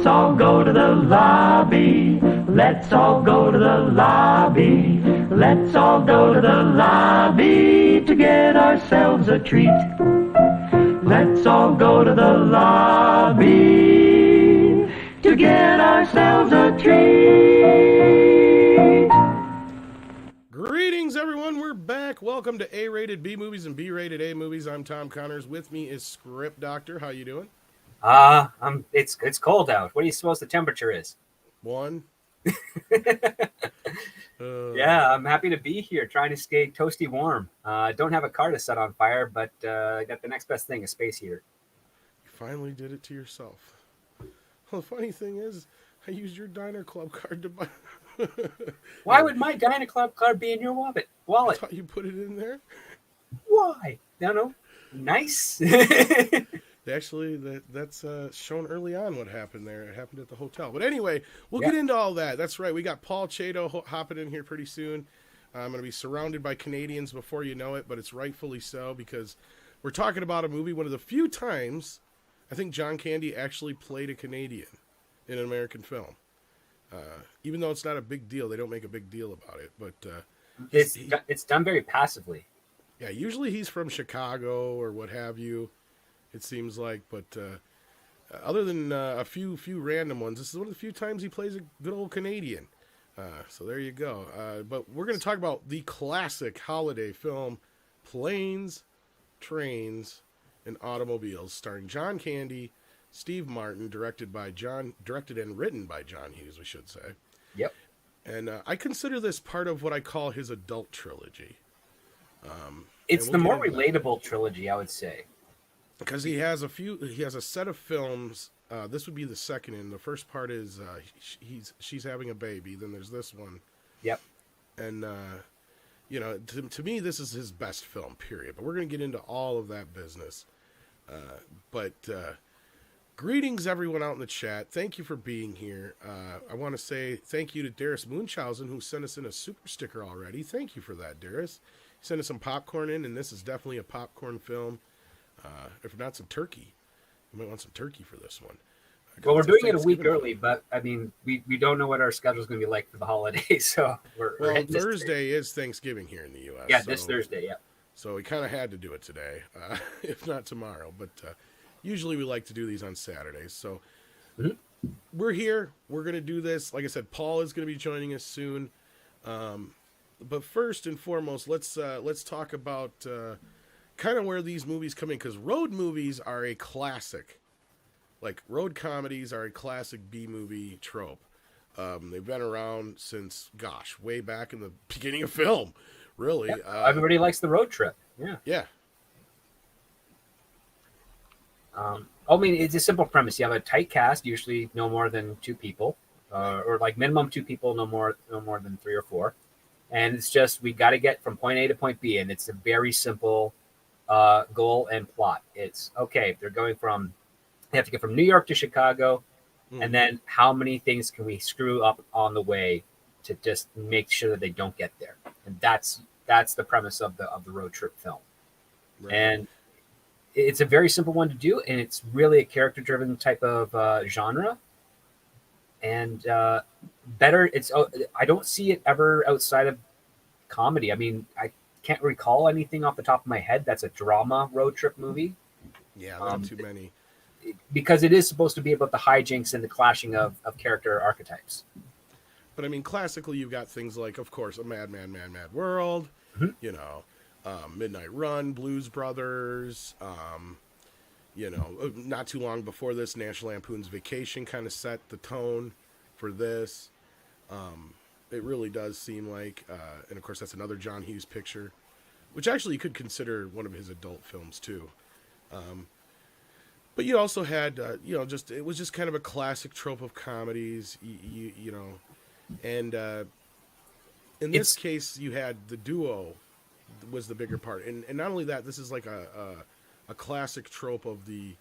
Let's all go to the lobby. Let's all go to the lobby. Let's all go to the lobby to get ourselves a treat. Let's all go to the lobby to get ourselves a treat. Greetings, everyone. We're back. Welcome to A-rated B movies and B-rated A movies. I'm Tom Connors. With me is Script Doctor. How you doing? It's cold out. What do you suppose the temperature is? 1. Yeah, I'm happy to be here, trying to stay toasty warm. Don't have a car to set on fire, but I got the next best thing, a space heater. You finally did it to yourself. Well, the funny thing is, I used your Diner Club card to buy... Why would my Diner Club card be in your wallet? I thought you put it in there. Why? No. Nice. Actually, that's shown early on what happened there. It happened at the hotel. But anyway, we'll get into all that. That's right. We got Paul Chato hopping in here pretty soon. I'm going to be surrounded by Canadians before you know it, but it's rightfully so because we're talking about a movie, one of the few times I think John Candy actually played a Canadian in an American film. Even though it's not a big deal, they don't make a big deal about it. But it's done very passively. Yeah, usually he's from Chicago or what have you. It seems like, but other than a few random ones, this is one of the few times he plays a good old Canadian. So there you go. But we're going to talk about the classic holiday film, Planes, Trains, and Automobiles, starring John Candy, Steve Martin, directed and written by John Hughes, we should say. Yep. And I consider this part of what I call his adult trilogy. It's the more relatable trilogy, I would say. Because he has a set of films. This would be the second in. The first part is she's having a baby. Then there's this one. Yep. And to me, this is his best film. Period. But we're going to get into all of that business. But greetings, everyone out in the chat. Thank you for being here. I want to say thank you to Darius Munchausen, who sent us in a super sticker already. Thank you for that, Darius. He sent us some popcorn in, and this is definitely a popcorn film. If not some turkey, you might want some turkey for this one. Well, we're doing it a week early, but I mean, we don't know what our schedule is going to be like for the holidays. So Thursday is Thanksgiving here in the U.S. Yeah, this Thursday, yeah. So we kind of had to do it today, if not tomorrow. But usually we like to do these on Saturdays. So we're here. We're going to do this. Like I said, Paul is going to be joining us soon. But first and foremost, let's talk about kind of where these movies come in, because road movies are a classic. Like, road comedies are a classic B-movie trope. They've been around since, way back in the beginning of film, really. Yep. Everybody likes the road trip. Yeah. Yeah. I mean, it's a simple premise. You have a tight cast, usually no more than 2 people, or like minimum 2 people, no more than 3 or 4. And it's just, we got to get from point A to point B, and it's a very simple goal and plot. It's okay. They have to get from New York to Chicago, and then how many things can we screw up on the way to just make sure that they don't get there? And that's the premise of the road trip film. Right. And it's a very simple one to do, and it's really a character-driven type of genre. And better, I don't see it ever outside of comedy. I mean, I can't recall anything off the top of my head that's a drama road trip movie. Yeah, not too many. Because it is supposed to be about the hijinks and the clashing of character archetypes. But I mean, classically, you've got things like, of course, A Mad World, Midnight Run, Blues Brothers, not too long before this, National Lampoon's Vacation kind of set the tone for this. It really does seem like, and of course, that's another John Hughes picture, which actually you could consider one of his adult films too. But you also had, it was just kind of a classic trope of comedies, and in this case, you had the duo was the bigger part, and not only that, this is like a classic trope of the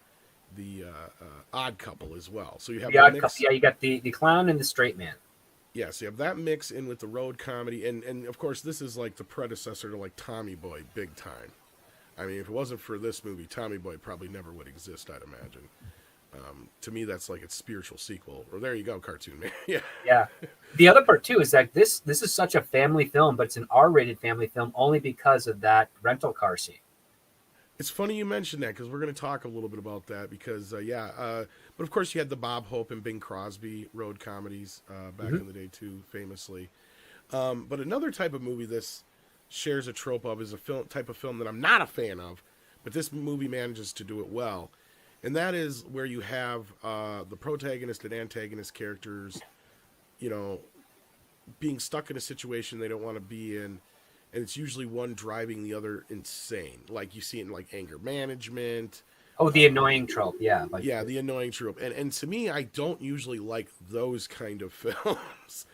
odd couple as well. So you have the odd couple. Yeah, you got the clown and the straight man. Yeah, so you have that mix in with the road comedy, and of course this is like the predecessor to like Tommy Boy, big time. I mean, if it wasn't for this movie, Tommy Boy probably never would exist, I'd imagine. To me, that's like its spiritual sequel. Or there you go, Cartoon Man. Yeah. Yeah. The other part too is that this is such a family film, but it's an R-rated family film only because of that rental car scene. It's funny you mentioned that because we're going to talk a little bit about that because, but of course you had the Bob Hope and Bing Crosby road comedies back in the day too, famously. But another type of movie this shares a trope of is a type of film that I'm not a fan of, but this movie manages to do it well. And that is where you have the protagonist and antagonist characters, being stuck in a situation they don't want to be in. And it's usually one driving the other insane. Like you see it in like Anger Management. Oh, the annoying trope. Yeah. The annoying trope. And to me, I don't usually like those kind of films.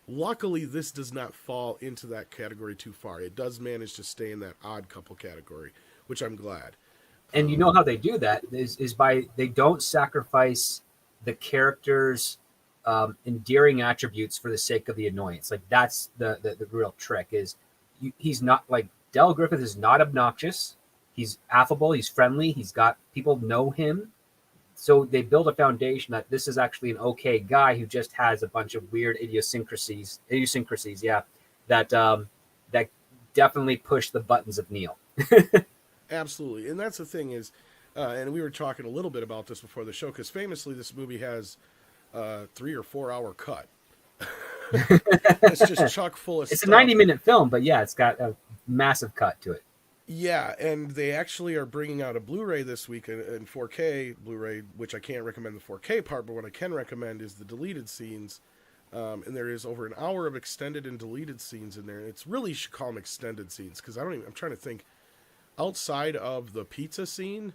Luckily, this does not fall into that category too far. It does manage to stay in that odd couple category, which I'm glad. And you know how they do that is by they don't sacrifice the character's endearing attributes for the sake of the annoyance. Like that's the real trick is he's not like Del Griffith is not obnoxious. He's affable. He's friendly. He's got people know him. So they build a foundation that this is actually an okay guy who just has a bunch of weird idiosyncrasies. Yeah, that that definitely push the buttons of Neil. Absolutely. And that's the thing is, and we were talking a little bit about this before the show, because famously this movie has a 3 or 4 hour cut. It's just chock full of It's stuff. a 90-minute film, but yeah, it's got a massive cut to it. Yeah, and they actually are bringing out a Blu-ray this week in 4K Blu-ray, which I can't recommend the 4K part, but what I can recommend is the deleted scenes. And there is over an hour of extended and deleted scenes in there. It's really should call them extended scenes because I'm trying to think outside of the pizza scene,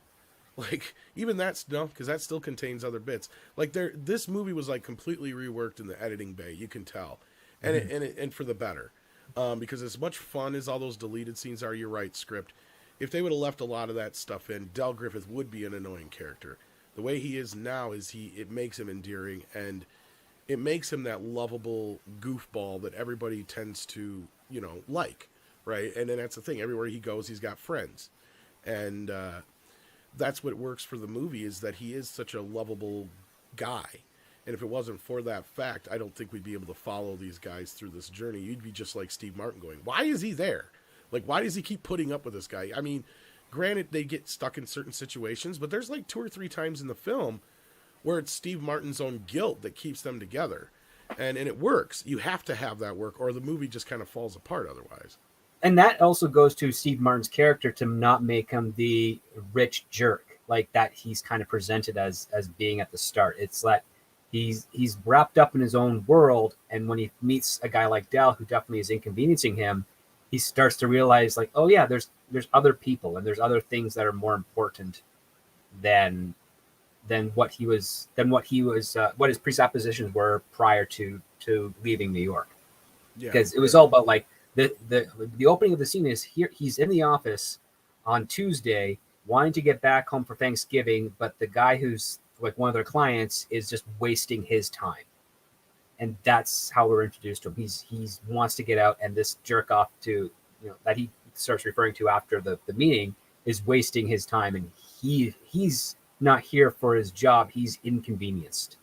like even that's no, because that still contains other bits. Like this movie was like completely reworked in the editing bay. You can tell, and and for the better. Because as much fun as all those deleted scenes are, you're right, script. If they would have left a lot of that stuff in, Del Griffith would be an annoying character. The way he is now is it makes him endearing, and it makes him that lovable goofball that everybody tends to, like, right? And then that's the thing. Everywhere he goes, he's got friends. And that's what works for the movie is that he is such a lovable guy. And if it wasn't for that fact, I don't think we'd be able to follow these guys through this journey. You'd be just like Steve Martin going, why is he there? Like, why does he keep putting up with this guy? I mean, granted, they get stuck in certain situations, but there's like 2 or 3 times in the film where it's Steve Martin's own guilt that keeps them together. And it works. You have to have that work, or the movie just kind of falls apart otherwise. And that also goes to Steve Martin's character to not make him the rich jerk like that he's kind of presented as being at the start. It's that he's wrapped up in his own world, and when he meets a guy like Del, who definitely is inconveniencing him, he starts to realize, like, oh yeah, there's other people and there's other things that are more important than what his presuppositions were prior to leaving New York. Yeah, because it was all about like the opening of the scene is here. He's in the office on Tuesday, wanting to get back home for Thanksgiving, but the guy who's like one of their clients is just wasting his time, and that's how we're introduced to him. He's wants to get out, and this jerk off that he starts referring to after the meeting is wasting his time, and he's not here for his job. He's inconvenienced.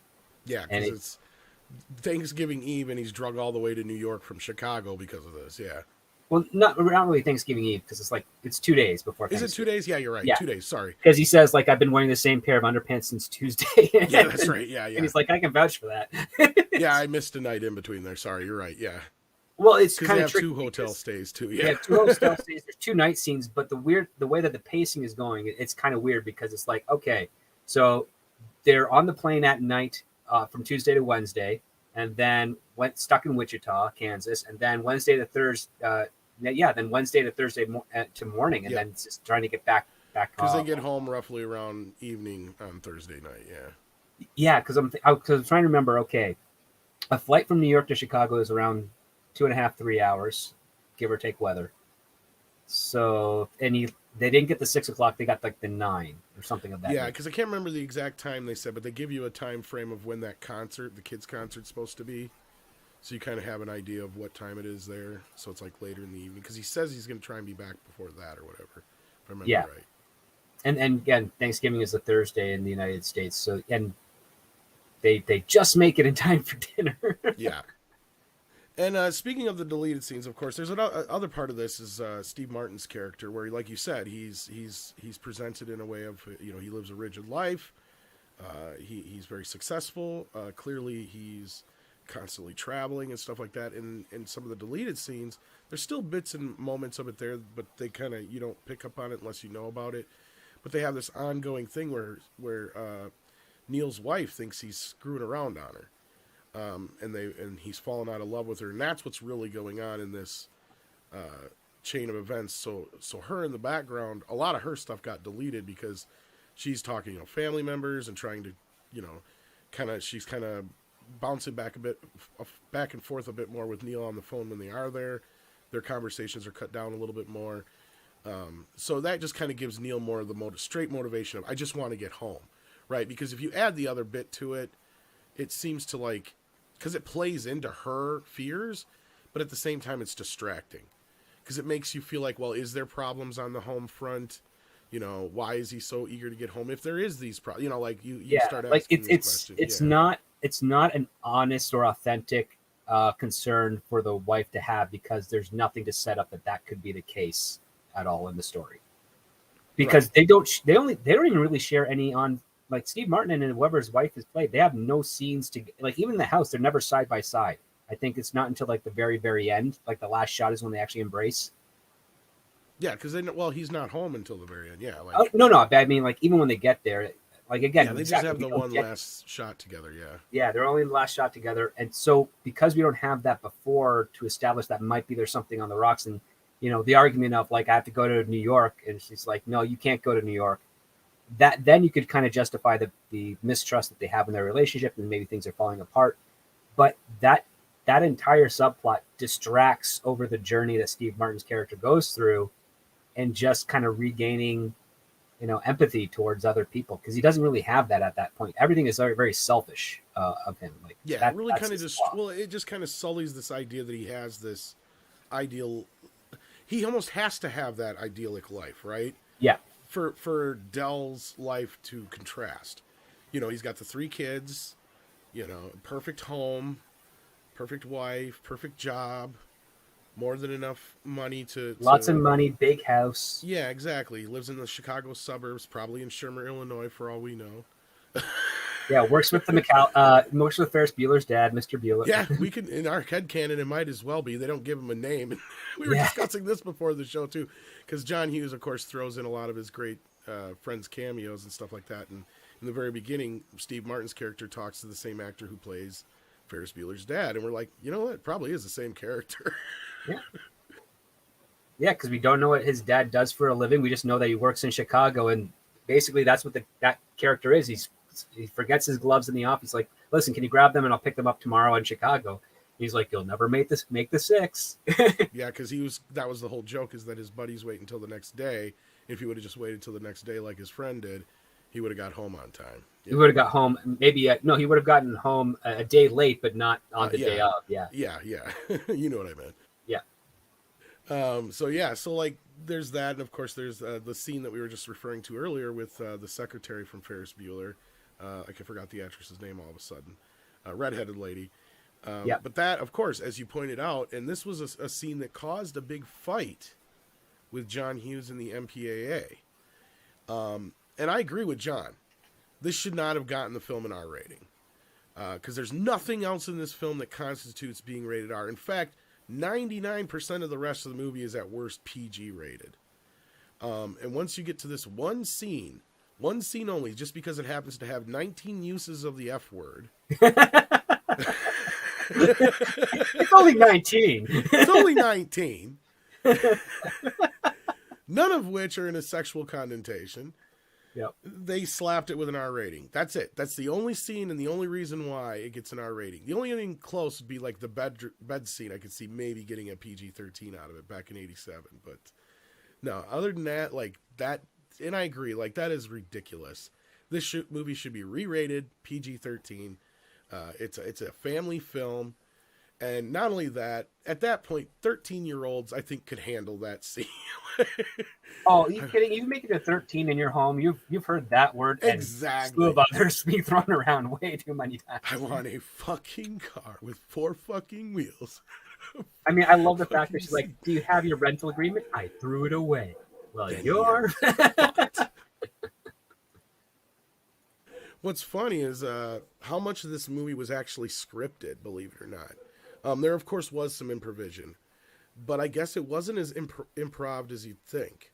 Yeah, because it's Thanksgiving Eve, and he's drug all the way to New York from Chicago because of this. Yeah. Well, not really Thanksgiving Eve, because it's 2 days before Thanksgiving. Is it 2 days? Yeah, you're right. Yeah. 2 days. Sorry. Because he says, like, I've been wearing the same pair of underpants since Tuesday. Yeah, that's right. Yeah. And he's like, I can vouch for that. Yeah, I missed a night in between there. Sorry, you're right. Yeah. Well, it's kind of tricky. 2 hotel stays too. Yeah. Yeah, 2 hotel stays. There's 2 night scenes, but the way that the pacing is going, it's kind of weird because it's like, okay, so they're on the plane at night from Tuesday to Wednesday, and then went stuck in Wichita, Kansas, and then Wednesday to Thursday. Then Wednesday to Thursday to morning, and then it's just trying to get back. Because they get home roughly around evening on Thursday night. Yeah. Yeah, because I'm trying to remember. Okay, a flight from New York to Chicago is around 2.5, 3 hours, give or take weather. So, and they didn't get the 6 o'clock; they got like the 9 or something of that. Yeah, because I can't remember the exact time they said, but they give you a time frame of when that concert, the kids' concert's supposed to be. So you kind of have an idea of what time it is there. So it's like later in the evening. Because he says he's going to try and be back before that or whatever. If I remember right. And again, Thanksgiving is a Thursday in the United States, so and they just make it in time for dinner. Yeah. And speaking of the deleted scenes, of course, there's another other part of this is Steve Martin's character, where, like you said, he's presented in a way of, you know, he lives a rigid life. He's very successful. Clearly, he's constantly traveling and stuff like that. And in some of the deleted scenes, there's still bits and moments of it there, but they kind of, you don't pick up on it unless you know about it. But they have this ongoing thing where Neil's wife thinks he's screwing around on her. And he's fallen out of love with her, and that's what's really going on in this chain of events. So her in the background, a lot of her stuff got deleted because she's talking to family members and trying to, you know, she's kind of bouncing back and forth a bit more with Neil on the phone when they are there. Their conversations are cut down a little bit more. So that just kind of gives Neil more of the straight motivation of, I just want to get home, right? Because if you add the other bit to it, it seems to, like, because it plays into her fears, but at the same time it's distracting. Because it makes you feel like, well, is there problems on the home front? You know, why is he so eager to get home? If there is these problems, you know, like you start asking like these questions. It's not an honest or authentic concern for the wife to have, because there's nothing to set up that could be the case at all in the story. Because right. they don't even really share any on. Like Steve Martin and whoever his wife has played, they have no scenes to, like, even in the house, they're never side by side. I think it's not until like the very, very end, like the last shot is when they actually embrace. Yeah, because he's not home until the very end. Yeah, like no, I mean, like, even when they get there, like, again, yeah, they just have the one last shot together. Yeah, they're only the last shot together, and so because we don't have that before to establish that might be there's something on the rocks, and, you know, the argument of, like, I have to go to New York, and she's like, no, you can't go to New York. That then you could kind of justify the mistrust that they have in their relationship, and maybe things are falling apart. But that entire subplot distracts over the journey that Steve Martin's character goes through, and just kind of regaining, you know, empathy towards other people, because he doesn't really have that at that point. Everything is very, very selfish of him. Like, yeah, it really kind of just it just kind of sullies this idea that he has this ideal. He almost has to have that idyllic life, right? Yeah. For Dell's life to contrast. You know, he's got the 3 kids, you know, perfect home, perfect wife, perfect job, more than enough money to lots of money, big house. Yeah, exactly. He lives in the Chicago suburbs, probably in Shermer, Illinois, for all we know. Yeah, works with works with Ferris Bueller's dad, Mr. Bueller. Yeah, we can, in our headcanon, it might as well be. They don't give him a name. We were discussing this before the show, too, because John Hughes, of course, throws in a lot of his great Friends cameos and stuff like that. And in the very beginning, Steve Martin's character talks to the same actor who plays Ferris Bueller's dad. And we're like, you know what? It probably is the same character. Yeah. Yeah, because we don't know what his dad does for a living. We just know that he works in Chicago, and basically that's what that character is. He forgets his gloves in the office. Like, listen, can you grab them and I'll pick them up tomorrow in Chicago? He's like, you'll never make the 6. Yeah, because that was the whole joke, is that his buddies wait until the next day. If he would have just waited till the next day like his friend did, he would have got home on time. He would have got home maybe he would have gotten home a day late, but not on the day of. Yeah. You know what I meant. Yeah. So like there's that, and of course there's the scene that we were just referring to earlier with the secretary from Ferris Bueller. I forgot the actress's name all of a sudden. Redheaded lady. But that, of course, as you pointed out, and this was a scene that caused a big fight with John Hughes and the MPAA. And I agree with John. This should not have gotten the film an R rating. Because there's nothing else in this film that constitutes being rated R. In fact, 99% of the rest of the movie is at worst PG rated. And once you get to this one scene only, just because it happens to have 19 uses of the F word. It's only 19. It's only 19. None of which are in a sexual connotation. Yep. They slapped it with an R rating. That's it. That's the only scene and the only reason why it gets an R rating. The only thing close would be like the bed scene. I could see maybe getting a PG-13 out of it back in 87. But no, other than that, like that, and I agree, like that is ridiculous. This movie should be re-rated PG-13. It's a family film. And not only that, at that point, 13-year-olds, I think, could handle that scene. Oh, are you kidding? You make it a 13 in your home. You've heard that word and a slew of others being thrown around way too many times. I want a fucking car with 4 fucking wheels. I mean, I love the fact that she's like, "Do you have your rental agreement?" I threw it away. Well, you're. What's funny is how much of this movie was actually scripted, believe it or not. There, of course, was some improvisation, but I guess it wasn't as improv as you'd think.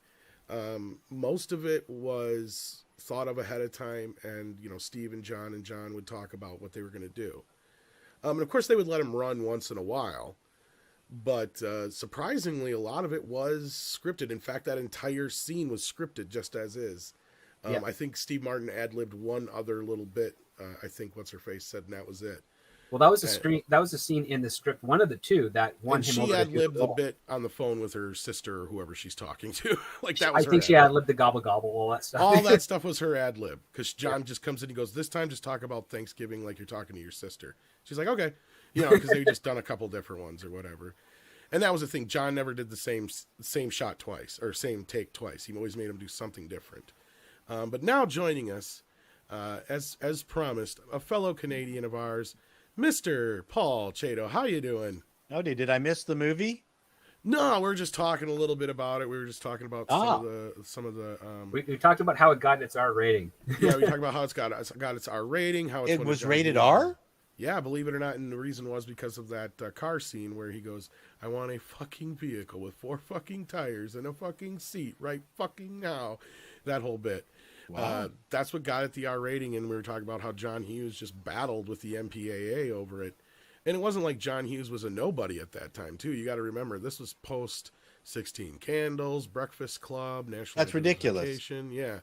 Most of it was thought of ahead of time, and Steve and John would talk about what they were going to do. And of course, they would let him run once in a while, but surprisingly, a lot of it was scripted. In fact, that entire scene was scripted just as is. Yeah. I think Steve Martin ad-libbed one other little bit. I think What's-Her-Face said, and that was it. Well, that was a scene in the script, one of the two that won him over. She ad-libbed a bit on the phone with her sister or whoever she's talking to. Like that was I think she ad-libbed the gobble gobble, all that stuff. All that stuff was her ad-lib, because John just comes in and goes, "This time just talk about Thanksgiving like you're talking to your sister." She's like, "Okay." Because they've just done a couple different ones or whatever. And that was the thing. John never did the same shot twice or same take twice. He always made him do something different. But now joining us, as promised, a fellow Canadian of ours, Mr. Paul Chato. How you doing? Howdy, did I miss the movie? No, we're just talking a little bit about it. We were just talking about some of the. We talked about how it got its R rating. Yeah, we talked about how it's got its R rating. How it was rated R. Yeah, believe it or not, and the reason was because of that car scene where he goes, "I want a fucking vehicle with 4 fucking tires and a fucking seat right fucking now." That whole bit. Wow. That's what got it the R rating, and we were talking about how John Hughes just battled with the MPAA over it. And it wasn't like John Hughes was a nobody at that time, too. You got to remember, this was post 16 Candles, Breakfast Club, National. That's ridiculous. Yeah.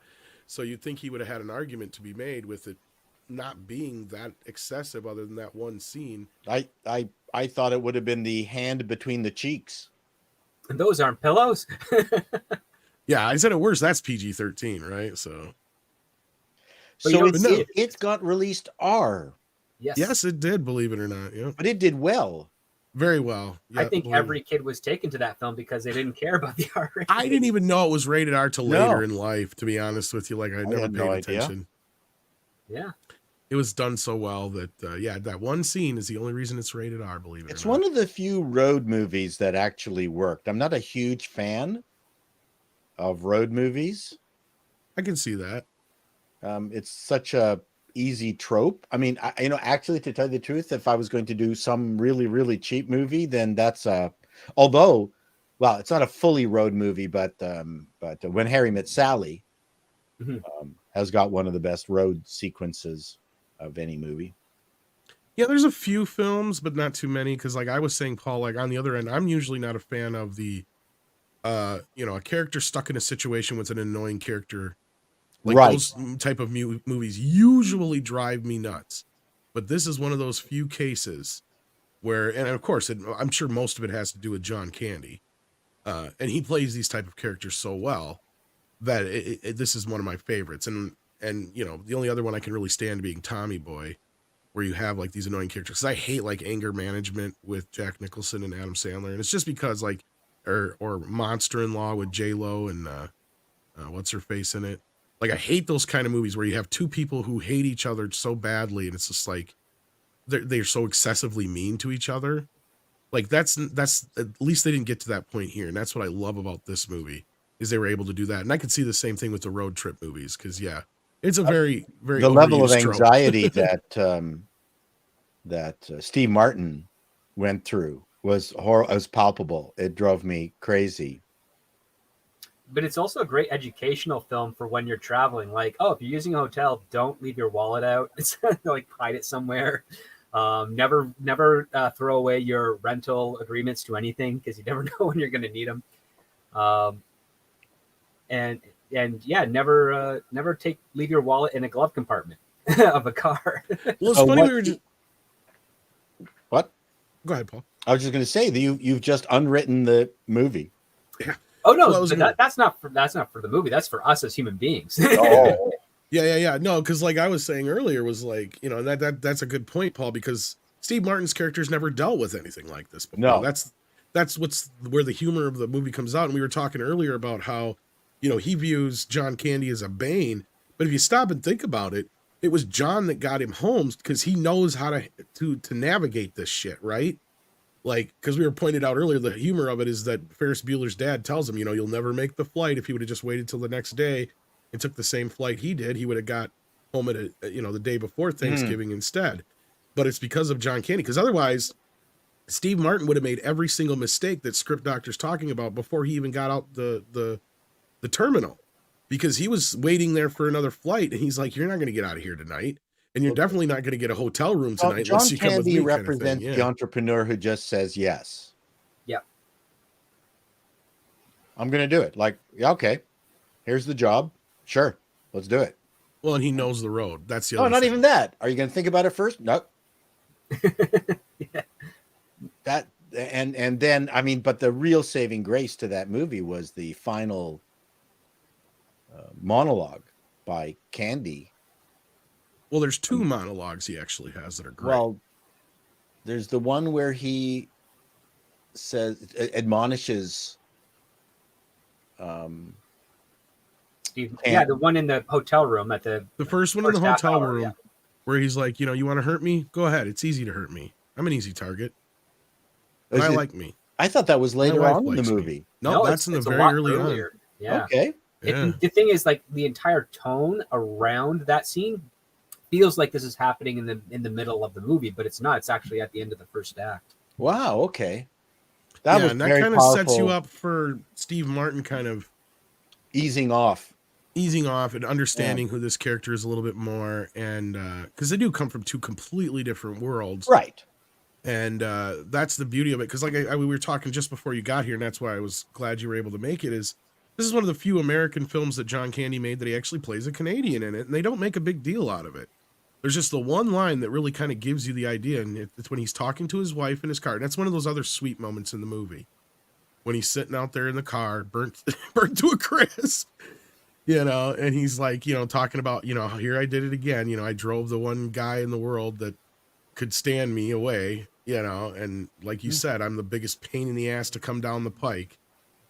So you'd think he would have had an argument to be made with it not being that excessive other than that one scene. I thought it would have been the hand between the cheeks. And those aren't pillows. Yeah, I said it worse. That's PG-13, right? So it got released R. Yes, it did, believe it or not. Yeah. But it did well. Very well. Yeah, I think every kid was taken to that film because they didn't care about the R rating. I didn't even know it was rated R till later in life, to be honest with you. Like, I never paid attention. Yeah. It was done so well that, that one scene is the only reason it's rated R, believe it or not. It's one of the few road movies that actually worked. I'm not a huge fan of road movies. I can see that. It's such a easy trope. I mean, actually, to tell you the truth, if I was going to do some really, really cheap movie, then that's although, well, it's not a fully road movie, but When Harry Met Sally has got one of the best road sequences of any movie. Yeah, there's a few films, but not too many. Because, like I was saying, Paul, like on the other end, I'm usually not a fan of the, a character stuck in a situation with an annoying character. Like those type of movies usually drive me nuts. But this is one of those few cases where, and of course, I'm sure most of it has to do with John Candy. And he plays these type of characters so well that this is one of my favorites. And the only other one I can really stand being Tommy Boy, where you have like these annoying characters. Because I hate like Anger Management with Jack Nicholson and Adam Sandler. And it's just because like, or Monster-in-Law with J-Lo and What's-Her-Face in it. Like, I hate those kind of movies where you have two people who hate each other so badly, and it's just like they're so excessively mean to each other. Like, that's at least they didn't get to that point here, and that's what I love about this movie is they were able to do that. And I could see the same thing with the road trip movies because it's a very very the level of anxiety that Steve Martin went through was palpable. It drove me crazy. But it's also a great educational film for when you're traveling. Like, if you're using a hotel, don't leave your wallet out. It's like hide it somewhere. Never throw away your rental agreements to anything because you never know when you're going to need them. Never leave your wallet in a glove compartment of a car. Well, it's funny. What? Go ahead, Paul. I was just going to say that you've just unwritten the movie. Yeah. Oh no, that's not for the movie. That's for us as human beings. Yeah. No, because like I was saying earlier, was like and that's a good point, Paul, because Steve Martin's character's never dealt with anything like this before. No. That's where the humor of the movie comes out. And we were talking earlier about how, he views John Candy as a bane, but if you stop and think about it, it was John that got him home because he knows how to navigate this shit, right? Like, because we were pointed out earlier, the humor of it is that Ferris Bueller's dad tells him, you'll never make the flight. If he would have just waited till the next day and took the same flight he did, he would have got home at the day before Thanksgiving instead. But it's because of John Candy, because otherwise Steve Martin would have made every single mistake that Script Doctor's talking about before he even got out the terminal, because he was waiting there for another flight, and he's like, "You're not going to get out of here tonight, and you're definitely not going to get a hotel room tonight." John unless you come with Candy me," represents kind of thing. the entrepreneur who just says yes. Yeah, I'm going to do it. Like, yeah, okay, here's the job. Sure, let's do it. Well, and he knows the road. That's the Oh, other not thing. even that. Are you going to think about it first? Nope. Yeah. That and then but the real saving grace to that movie was the final monologue by Candy. Well, there's two monologues he actually has that are great. Well, there's the one where he admonishes Steve, the one in the hotel room at the first one in the first hotel half hour, room, where he's like, you want to hurt me? Go ahead. It's easy to hurt me. I'm an easy target. I like me. I thought that was later on in the movie. Me. No, that's in the very early on. Yeah. Okay. The thing is, like, the entire tone around that scene feels like this is happening in the middle of the movie, but it's not. It's actually at the end of the first act. Wow. Okay. And that kind of sets you up for Steve Martin kind of easing off and understanding who this character is a little bit more, and because they do come from two completely different worlds, right? And that's the beauty of it. Because like we were talking just before you got here, and that's why I was glad you were able to make it. Is this is one of the few American films that John Candy made that he actually plays a Canadian in it, and they don't make a big deal out of it. There's just the one line that really kind of gives you the idea, and it's when he's talking to his wife in his car. And that's one of those other sweet moments in the movie, when he's sitting out there in the car, burnt to a crisp, and he's like, talking about, here I did it again. I drove the one guy in the world that could stand me away, and like you said, I'm the biggest pain in the ass to come down the pike,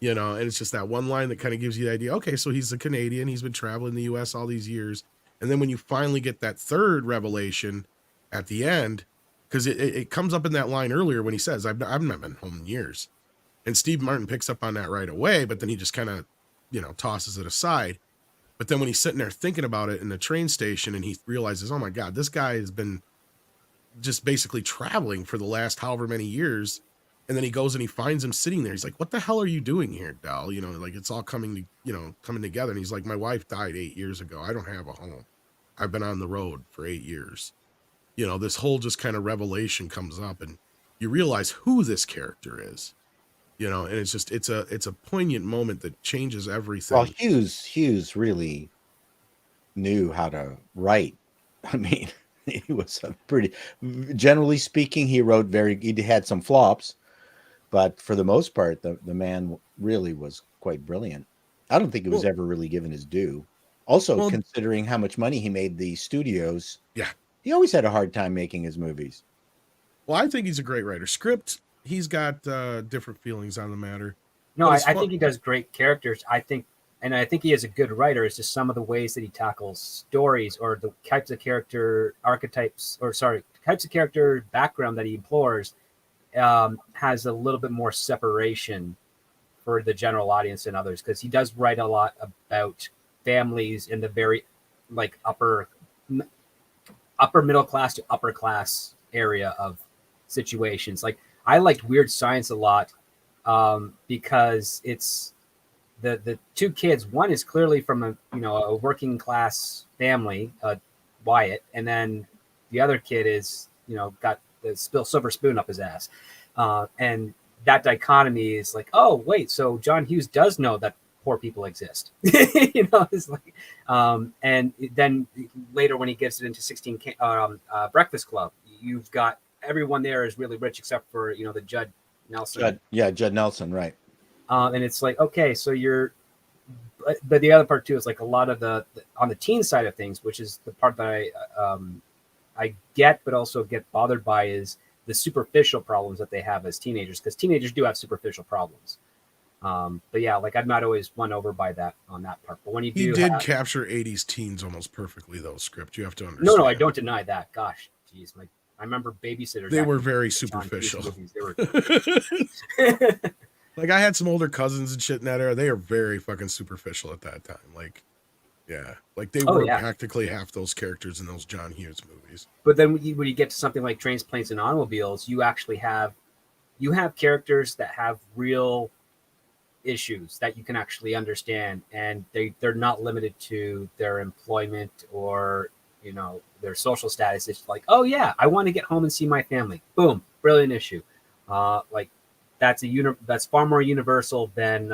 and it's just that one line that kind of gives you the idea. Okay, so he's a Canadian. He's been traveling the U.S. all these years. And then when you finally get that third revelation at the end, because it comes up in that line earlier when he says, I've not been home in years. And Steve Martin picks up on that right away, but then he just kind of, tosses it aside. But then when he's sitting there thinking about it in the train station, and he realizes, oh my God, this guy has been just basically traveling for the last however many years. And then he goes and he finds him sitting there. He's like, what the hell are you doing here, Dal? Like it's all coming together. And he's like, my wife died 8 years ago. I don't have a home. I've been on the road for 8 years. This whole just kind of revelation comes up, and you realize who this character is, and it's a poignant moment that changes everything. Well, Hughes really knew how to write. I mean, he was generally speaking, he had some flops, but for the most part, the man really was quite brilliant. I don't think it was ever really given his due. Also, considering how much money he made the studios, he always had a hard time making his movies. Well, I think he's a great writer. Script, he's got different feelings on the matter. No, I think he does great characters. I think he is a good writer. It's just some of the ways that he tackles stories, or the types of character archetypes, types of character background that he implores, has a little bit more separation for the general audience than others, because he does write a lot about families in the very upper middle class to upper class area of situations. Like, I liked Weird Science a lot because it's the two kids. One is clearly from a working class family, Wyatt, and then the other kid is got the silver spoon up his ass, and that dichotomy is like, oh wait, so John Hughes does know that poor people exist. It's like, and then later when he gets it into 16 Breakfast Club, you've got everyone there is really rich except for the Judd Nelson. Judd Nelson, right? And it's like, okay, so but the other part too is like a lot of the on the teen side of things, which is the part that I get, but also get bothered by is the superficial problems that they have as teenagers, because teenagers do have superficial problems. But yeah, like I'm not always won over by that on that part. But when you He do did have, capture 80s teens almost perfectly, though, script. You have to understand. no, I don't deny that. Gosh, geez, I remember Babysitters. They were acting very like John Hughes superficial. movies. They were Like, I had some older cousins and shit in that era. They are very fucking superficial at that time. Like, yeah. Like, they were practically half those characters in those John Hughes movies. But then when you get to something like Trains, Planes, and Automobiles, you actually have characters that have real issues that you can actually understand, and they're not limited to their employment or their social status. It's like, oh yeah, I want to get home and see my family. Boom, brilliant issue. Like that's far more universal than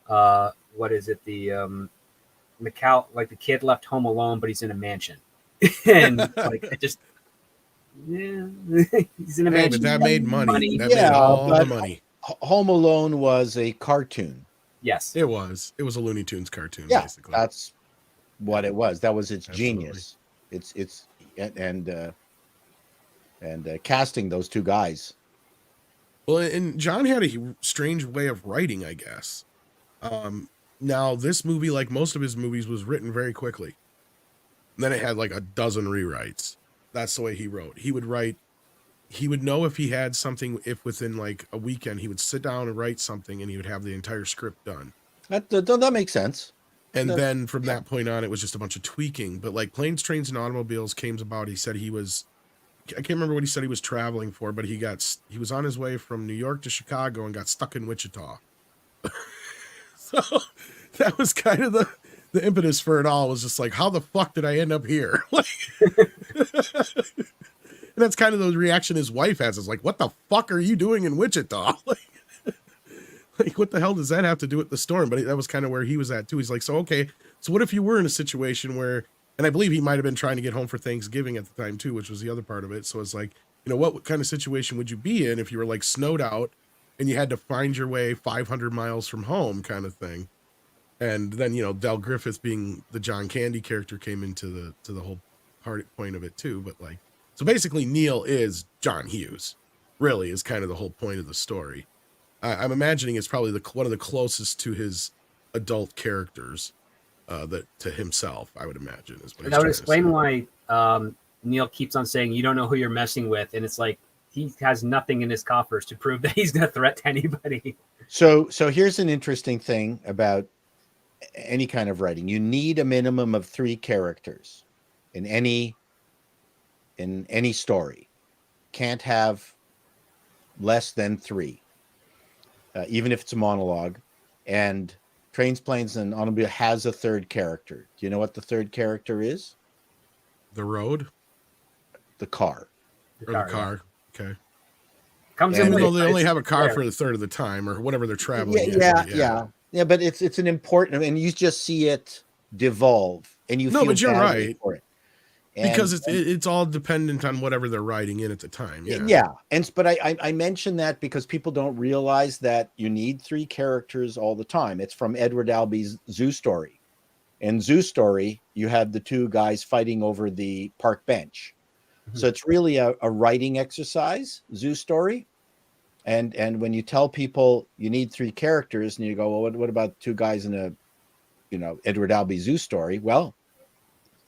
what is it, the Macau, like the kid left home alone but he's in a mansion. And like it just he's in a mansion. But that made money. That Yeah, made all but the money. Home Alone was a cartoon. Yes, It was a Looney Tunes cartoon, Yeah, basically. that's what it was. That was its Absolutely. genius. It's casting those two guys. Well, and John had a strange way of writing, I guess. Now, this movie, like most of his movies, was written very quickly. And then it had like a dozen rewrites. That's the way he wrote. He would know if he had something, if within like a weekend, he would sit down and write something and he would have the entire script done. That makes sense. And then from that point on, it was just a bunch of tweaking. But like Planes, Trains, and Automobiles came about. He said I can't remember what he said he was traveling for, but he was on his way from New York to Chicago and got stuck in Wichita. So that was kind of the impetus for it all, was just like, how the fuck did I end up here? Like, and that's kind of the reaction his wife has, is like, what the fuck are you doing in Wichita? Like, what the hell does that have to do with the storm? But that was kind of where he was at too. He's like, so what if you were in a situation where, and I believe he might have been trying to get home for Thanksgiving at the time too, which was the other part of it. So it's like, what kind of situation would you be in if you were like snowed out and you had to find your way 500 miles from home, kind of thing? And then, Del Griffith, being the John Candy character, came into the whole point of it too. But like, so basically Neil is John Hughes, really, is kind of the whole point of the story. I'm imagining it's probably one of the closest to his adult characters that to himself, I would imagine. Is what that would explain why Neil keeps on saying you don't know who you're messing with, and it's like he has nothing in his coffers to prove that he's a threat to anybody. So here's an interesting thing about any kind of writing. You need a minimum of 3 characters in any story. Can't have less than 3. Even if it's a monologue. And Trains, Planes, and Automobile has a 3rd character. Do you know what the 3rd character is? The road? The car. The car. Yeah. Okay. Comes Even in though they only it's have a car rare. for a third of the time or whatever they're traveling. Yeah, but it's an important, and you just see it devolve, and you feel but you're badly right. for it. Because it's all dependent on whatever they're writing in at the time. Yeah. But I mention that because people don't realize that you need 3 characters all the time. It's from Edward Albee's Zoo Story. In Zoo Story, you had the 2 guys fighting over the park bench. Mm-hmm. So it's really a writing exercise, Zoo Story. And when you tell people you need 3 characters, and you go, well, what about 2 guys in a Edward Albee Zoo Story? Well,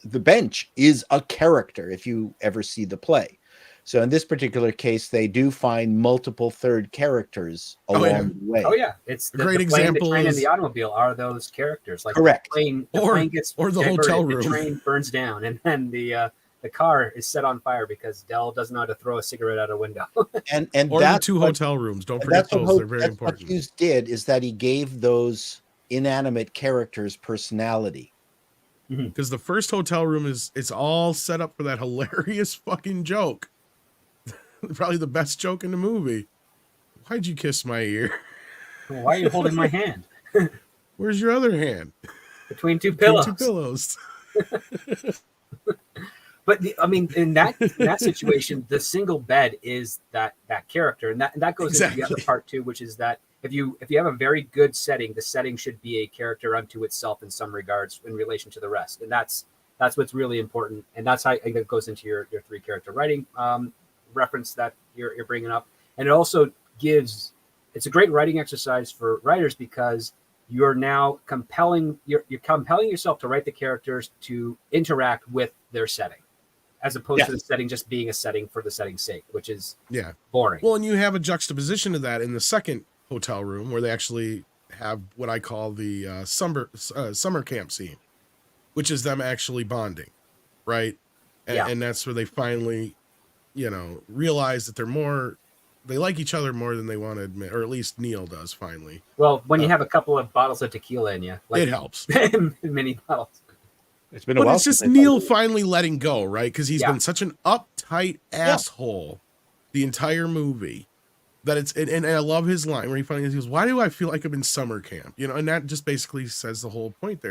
the bench is a character if you ever see the play. So in this particular case, they do find multiple 3rd characters along the way. Oh yeah, it's a great example. The train and the automobile are those characters. Like correct. The plane gets or the hotel room. The train burns down, and then the car is set on fire because Del doesn't know how to throw a cigarette out a window. and or the 2 hotel rooms. Don't forget those; they're very important. What Hughes did is that he gave those inanimate characters personality. Because the first hotel room it's all set up for that hilarious fucking joke. Probably the best joke in the movie. Why'd you kiss my ear? Why are you holding my hand? Where's your other hand? Between two pillows. But in that situation, the single bed is that character, and that goes into the other part too, which is that if you have a very good setting, the setting should be a character unto itself in some regards in relation to the rest, and that's That's what's really important, and that's how it goes into your 3-character writing reference that you're bringing up. And it also gives, it's a great writing exercise for writers because you're now compelling yourself to write the characters to interact with their setting, as opposed to the setting just being a setting for the setting's sake, which is boring. Well, and you have a juxtaposition to that in the second hotel room where they actually have what I call the summer camp scene, which is them actually bonding, right? And that's where they finally, realize that they like each other more than they want to admit, or at least Neil does finally. Well, when you have a couple of bottles of tequila in you, it helps. Many bottles. It's been a while. But it's just Neil finally letting go, right? Because he's been such an uptight asshole the entire movie that and I love his line where he finally goes, "Why do I feel like I'm in summer camp?" And that just basically says the whole point.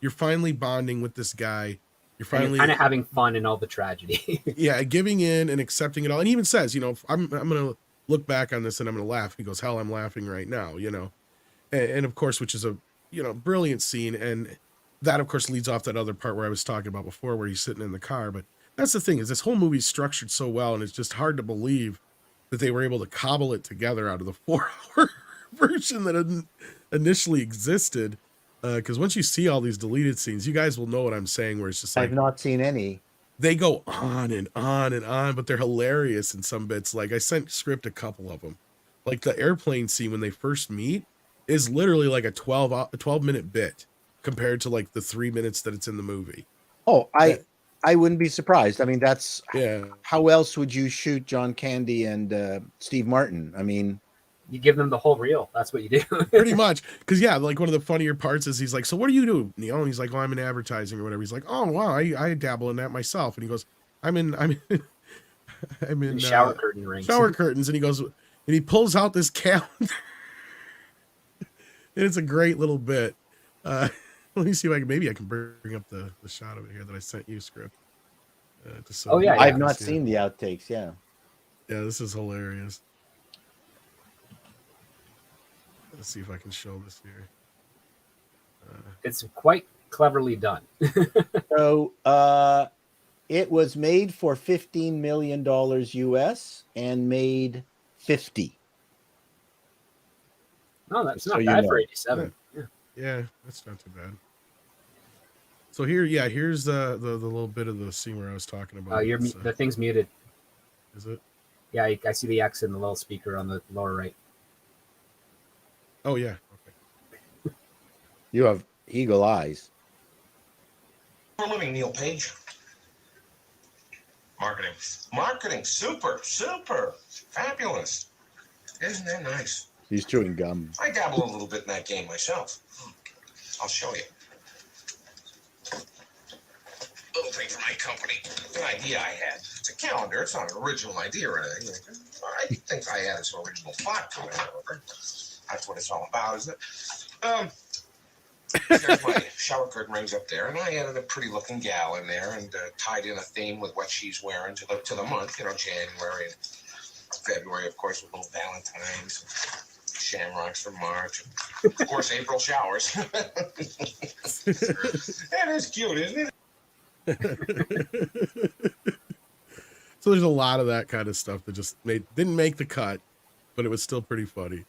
You're finally bonding with this guy. You're finally kind of having fun in all the tragedy. Giving in and accepting it all. And he even says, I'm going to look back on this and I'm going to laugh. He goes, hell, I'm laughing right now, and of course, which is a, brilliant scene. And that, of course, leads off that other part where I was talking about before, where he's sitting in the car. But that's the thing, is this whole movie's structured so well, and it's just hard to believe that they were able to cobble it together out of the 4-hour version that initially existed. Because once you see all these deleted scenes, you guys will know what I'm saying, where it's just like, I've not seen any. They go on and on and on, but they're hilarious in some bits. Like, I sent Script a couple of them. Like the airplane scene when they first meet is literally like a 12-minute bit compared to like the 3 minutes that it's in the movie. Oh, I wouldn't be surprised. I mean, that's how else would you shoot John Candy and Steve Martin? I mean, you give them the whole reel. That's what you do. Pretty much. Because, like one of the funnier parts is he's like, so what do you do, Neil? And he's like, oh, I'm in advertising or whatever. He's like, oh, wow, I dabble in that myself. And he goes, I'm in shower curtain rings. Shower curtains. And he goes, and he pulls out this calendar. And it's a great little bit. Let me see if maybe I can bring up the shot of it here that I sent you, Script. I've not seen the outtakes. Yeah, this is hilarious. Let's see if I can show this here. It's quite cleverly done. So it was made for $15 million US and made 50. No, that's not bad for 87. Yeah, that's not too bad. So here's the little bit of the scene where I was talking about. The thing's muted. Is it? Yeah, I see the X in the little speaker on the lower right. Oh, yeah. Okay. You have eagle eyes. For a living, Neil Page. Marketing. Super. Fabulous. Isn't that nice? He's chewing gum. I dabble a little bit in that game myself. I'll show you. Little thing for my company. An idea I had. It's a calendar. It's not an original idea or anything. I think I added some original thought to it, however. That's what it's all about, isn't it? There's my shower curtain rings up there, and I added a pretty looking gal in there and tied in a theme with what she's wearing to the month, January and February, of course, with little Valentines, shamrocks for March, and of course, April showers. That is cute, isn't it? So there's a lot of that kind of stuff that just didn't make the cut, but it was still pretty funny.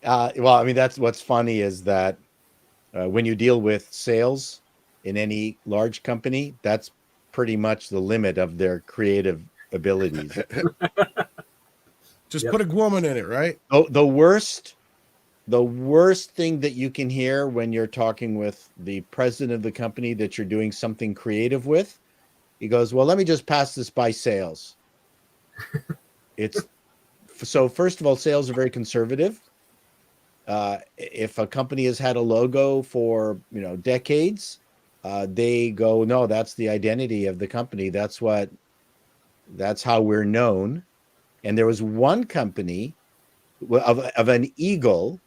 Well, I mean, that's what's funny is that when you deal with sales in any large company, that's pretty much the limit of their creative abilities. Just put a woman in it, right? Oh, the worst thing that you can hear when you're talking with the president of the company that you're doing something creative with, he goes, well, let me just pass this by sales. So first of all, sales are very conservative. If a company has had a logo for, decades, they go, no, that's the identity of the company. That's how we're known. And there was one company of an eagle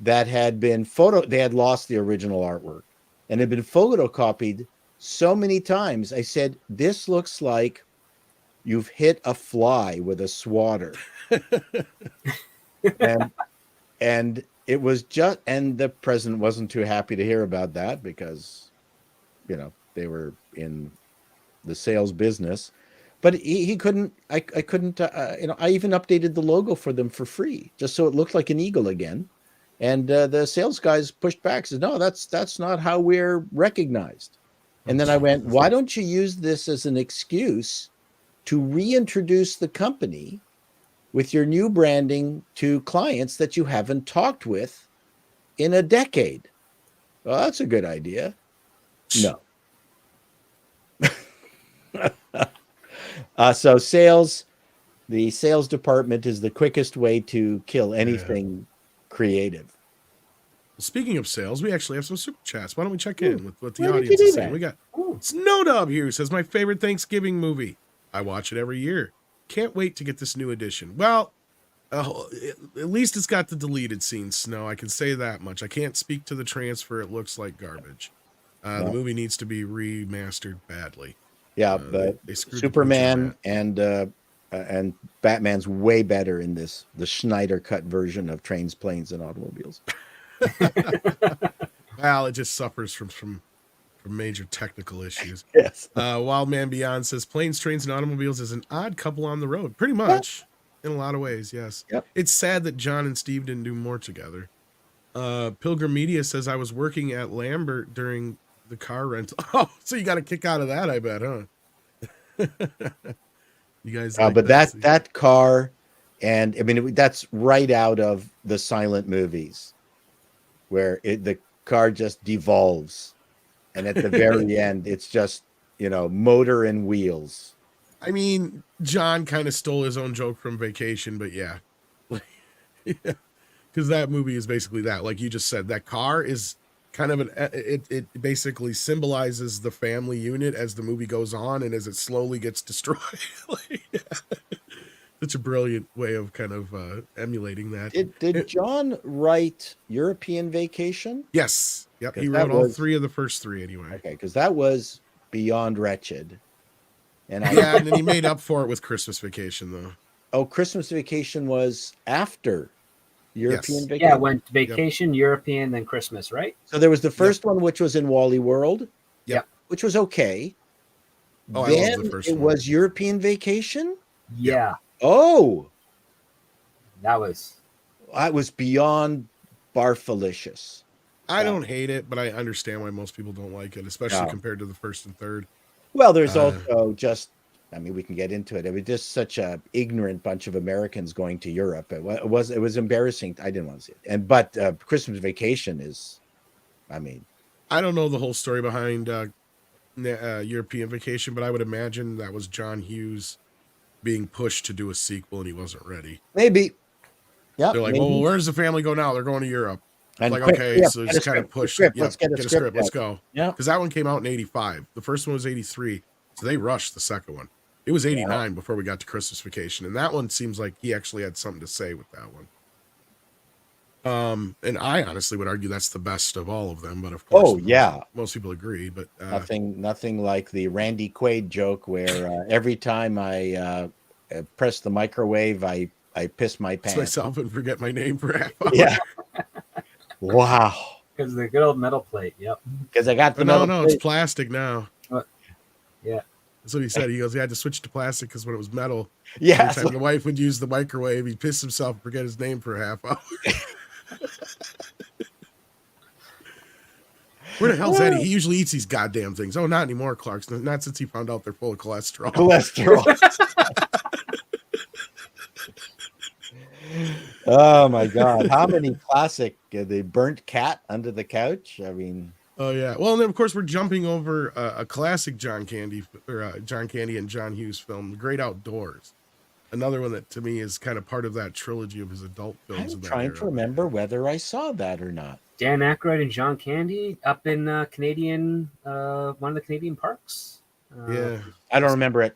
that had been they had lost the original artwork and had been photocopied so many times. I said, this looks like you've hit a fly with a swatter. and it was and the president wasn't too happy to hear about that because, they were in the sales business, but he couldn't. I couldn't. I even updated the logo for them for free, just so it looked like an eagle again. And the sales guys pushed back, says, "No, that's not how we're recognized." And then I went, "Why don't you use this as an excuse to reintroduce the company with your new branding to clients that you haven't talked with in a decade?" Well, that's a good idea. No. So the sales department is the quickest way to kill anything creative. Speaking of sales, we actually have some super chats. Why don't we check in with what the Why did audience you is do saying? that? We got Snowdub here who says, my favorite Thanksgiving movie. I watch it every year. Can't wait to get this new edition. Well, at least it's got the deleted scenes, Snow. I can say that much. I can't speak to the transfer. It looks like garbage. The movie needs to be remastered badly. Yeah, but they screwed Superman and Batman's way better in this, the Schneider cut version of Trains, Planes, and Automobiles. Well, it just suffers from major technical issues. Yes. Wild Man Beyond says Planes, Trains, and Automobiles is an odd couple on the road. Pretty much. In a lot of ways, yes. Yep. It's sad that John and Steve didn't do more together. Pilgrim Media says I was working at Lambert during the car rental. Oh, so you got a kick out of that, I bet, huh? You guys like but that car, and I mean that's right out of the silent movies, where the car just devolves, and at the very end, it's just motor and wheels. I mean, John kind of stole his own joke from Vacation, but yeah. Because that movie is basically that. Like you just said, that car is kind of it basically symbolizes the family unit as the movie goes on and as it slowly gets destroyed. Such a brilliant way of kind of emulating that. Did John write European Vacation? Yes. Yep. He wrote all three of the first three anyway. Okay, because that was beyond wretched. And and then he made up for it with Christmas Vacation, though. Oh, Christmas Vacation was after European Vacation? Yeah, went Vacation, European, then Christmas, right? So there was the first one, which was in Wally World. Yep. Which was okay. Oh, then I love the first it one. was European Vacation? Yeah. Oh. That was beyond barfalicious. I don't hate it, but I understand why most people don't like it, especially compared to the first and third. Well, there's also we can get into it. It was just such a ignorant bunch of Americans going to Europe. It was embarrassing. I didn't want to see it. But Christmas Vacation is, I don't know the whole story behind European Vacation, but I would imagine that was John Hughes being pushed to do a sequel and he wasn't ready. Maybe. Yeah. They're like, maybe. well, where does the family go now? They're going to Europe. And like, quick, okay, so just kind of push. Let's get a script. Let's go. Yeah. Because that one came out in 85. The first one was 83. So they rushed the second one. It was 89 before we got to Christmas Vacation. And that one seems like he actually had something to say with that one. And I honestly would argue that's the best of all of them. But of course, most people agree. But nothing like the Randy Quaid joke where every time I press the microwave, I piss my pants myself and forget my name for half hour. Yeah. Wow. Because the good old metal plate. Yep. Because I got the metal plate. It's plastic now. Yeah. That's what he said. He goes, he had to switch to plastic because when it was metal, yeah, every time the wife would use the microwave, he'd piss himself and forget his name for a half hour. Where the hell's Eddie? He usually eats these goddamn things. Oh, not anymore, Clark's. Not since he found out they're full of cholesterol. Oh my God! How many classic? The burnt cat under the couch. I mean. Oh yeah. Well, and then of course we're jumping over a classic John Candy and John Hughes film, The Great Outdoors. Another one that to me is kind of part of that trilogy of his adult films. I'm trying to remember whether I saw that or not. Dan Aykroyd and John Candy up in Canadian, one of the Canadian parks. I don't remember it.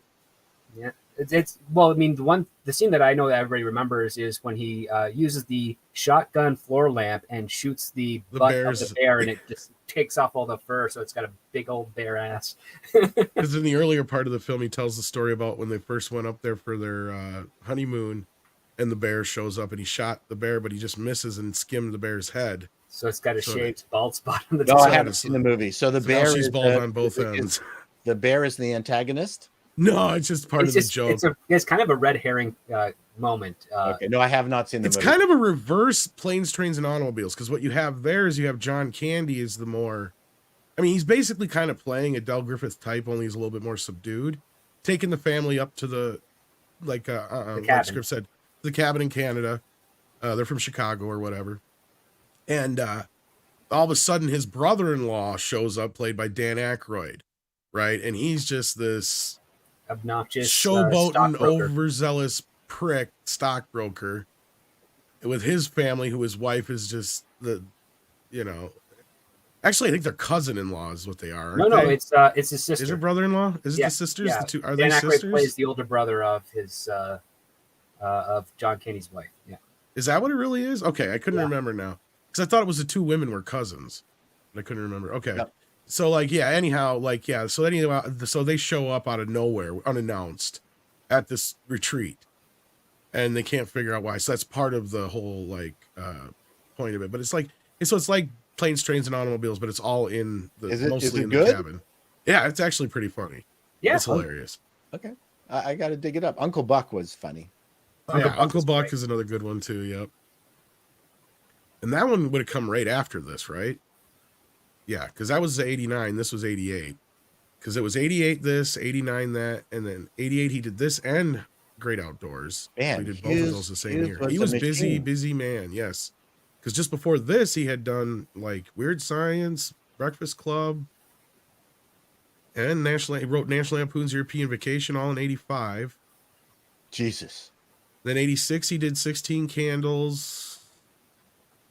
Yeah, it's well. I mean, the scene that I know that everybody remembers is when he uses the shotgun floor lamp and shoots the butt of the bear, and it just takes off all the fur, so it's got a big old bear ass. Because in the earlier part of the film, he tells the story about when they first went up there for their honeymoon, and the bear shows up, and he shot the bear, but he just misses and skimmed the bear's head. So it's got a So shaved bald spot on the No, top. I haven't seen the movie. So the So now bear she's is bald on both ends. the bear is the antagonist. No, it's just part of the joke. It's kind of a red herring moment. Okay, no, I have not seen the It's movie. kind of a reverse Planes, Trains, and Automobiles, because what you have there is you have John Candy is the more, I mean, he's basically kind of playing a Del Griffith type, only he's a little bit more subdued, taking the family up to the, like the script said, the cabin in Canada. They're from Chicago or whatever. And all of a sudden his brother-in-law shows up, played by Dan Aykroyd, right? And he's just this obnoxious showboating, overzealous prick stockbroker with his family, who his wife is just actually I think they're cousin-in-law is what they are. No, it's his sister. Is it brother-in-law? Is it the sisters? Yeah. The two are Dan they Aykroyd sisters? plays the older brother of his of John Candy's wife. Yeah. Is that what it really is? Okay, I couldn't remember now because I thought it was the two women were cousins, but I couldn't remember. Okay. Yep. So so they show up out of nowhere unannounced at this retreat and they can't figure out why. So that's part of the whole point of it. But it's like Planes, Trains, and Automobiles, but it's all in the mostly in the cabin. Yeah, it's actually pretty funny. Yeah, it's hilarious. Okay, I got to dig it up. Uncle Buck was funny. Uncle Buck is another good one too. Yep. And that one would have come right after this, right? Yeah, because that was 89. This was 88. Because it was 88 this, 89 that, and then 88 he did this and Great Outdoors. Man, we did both of those the same year. He was busy man. Yes. Because just before this, he had done like Weird Science, Breakfast Club, and he wrote National Lampoon's European Vacation, all in 85. Jesus. Then 86, he did 16 Candles.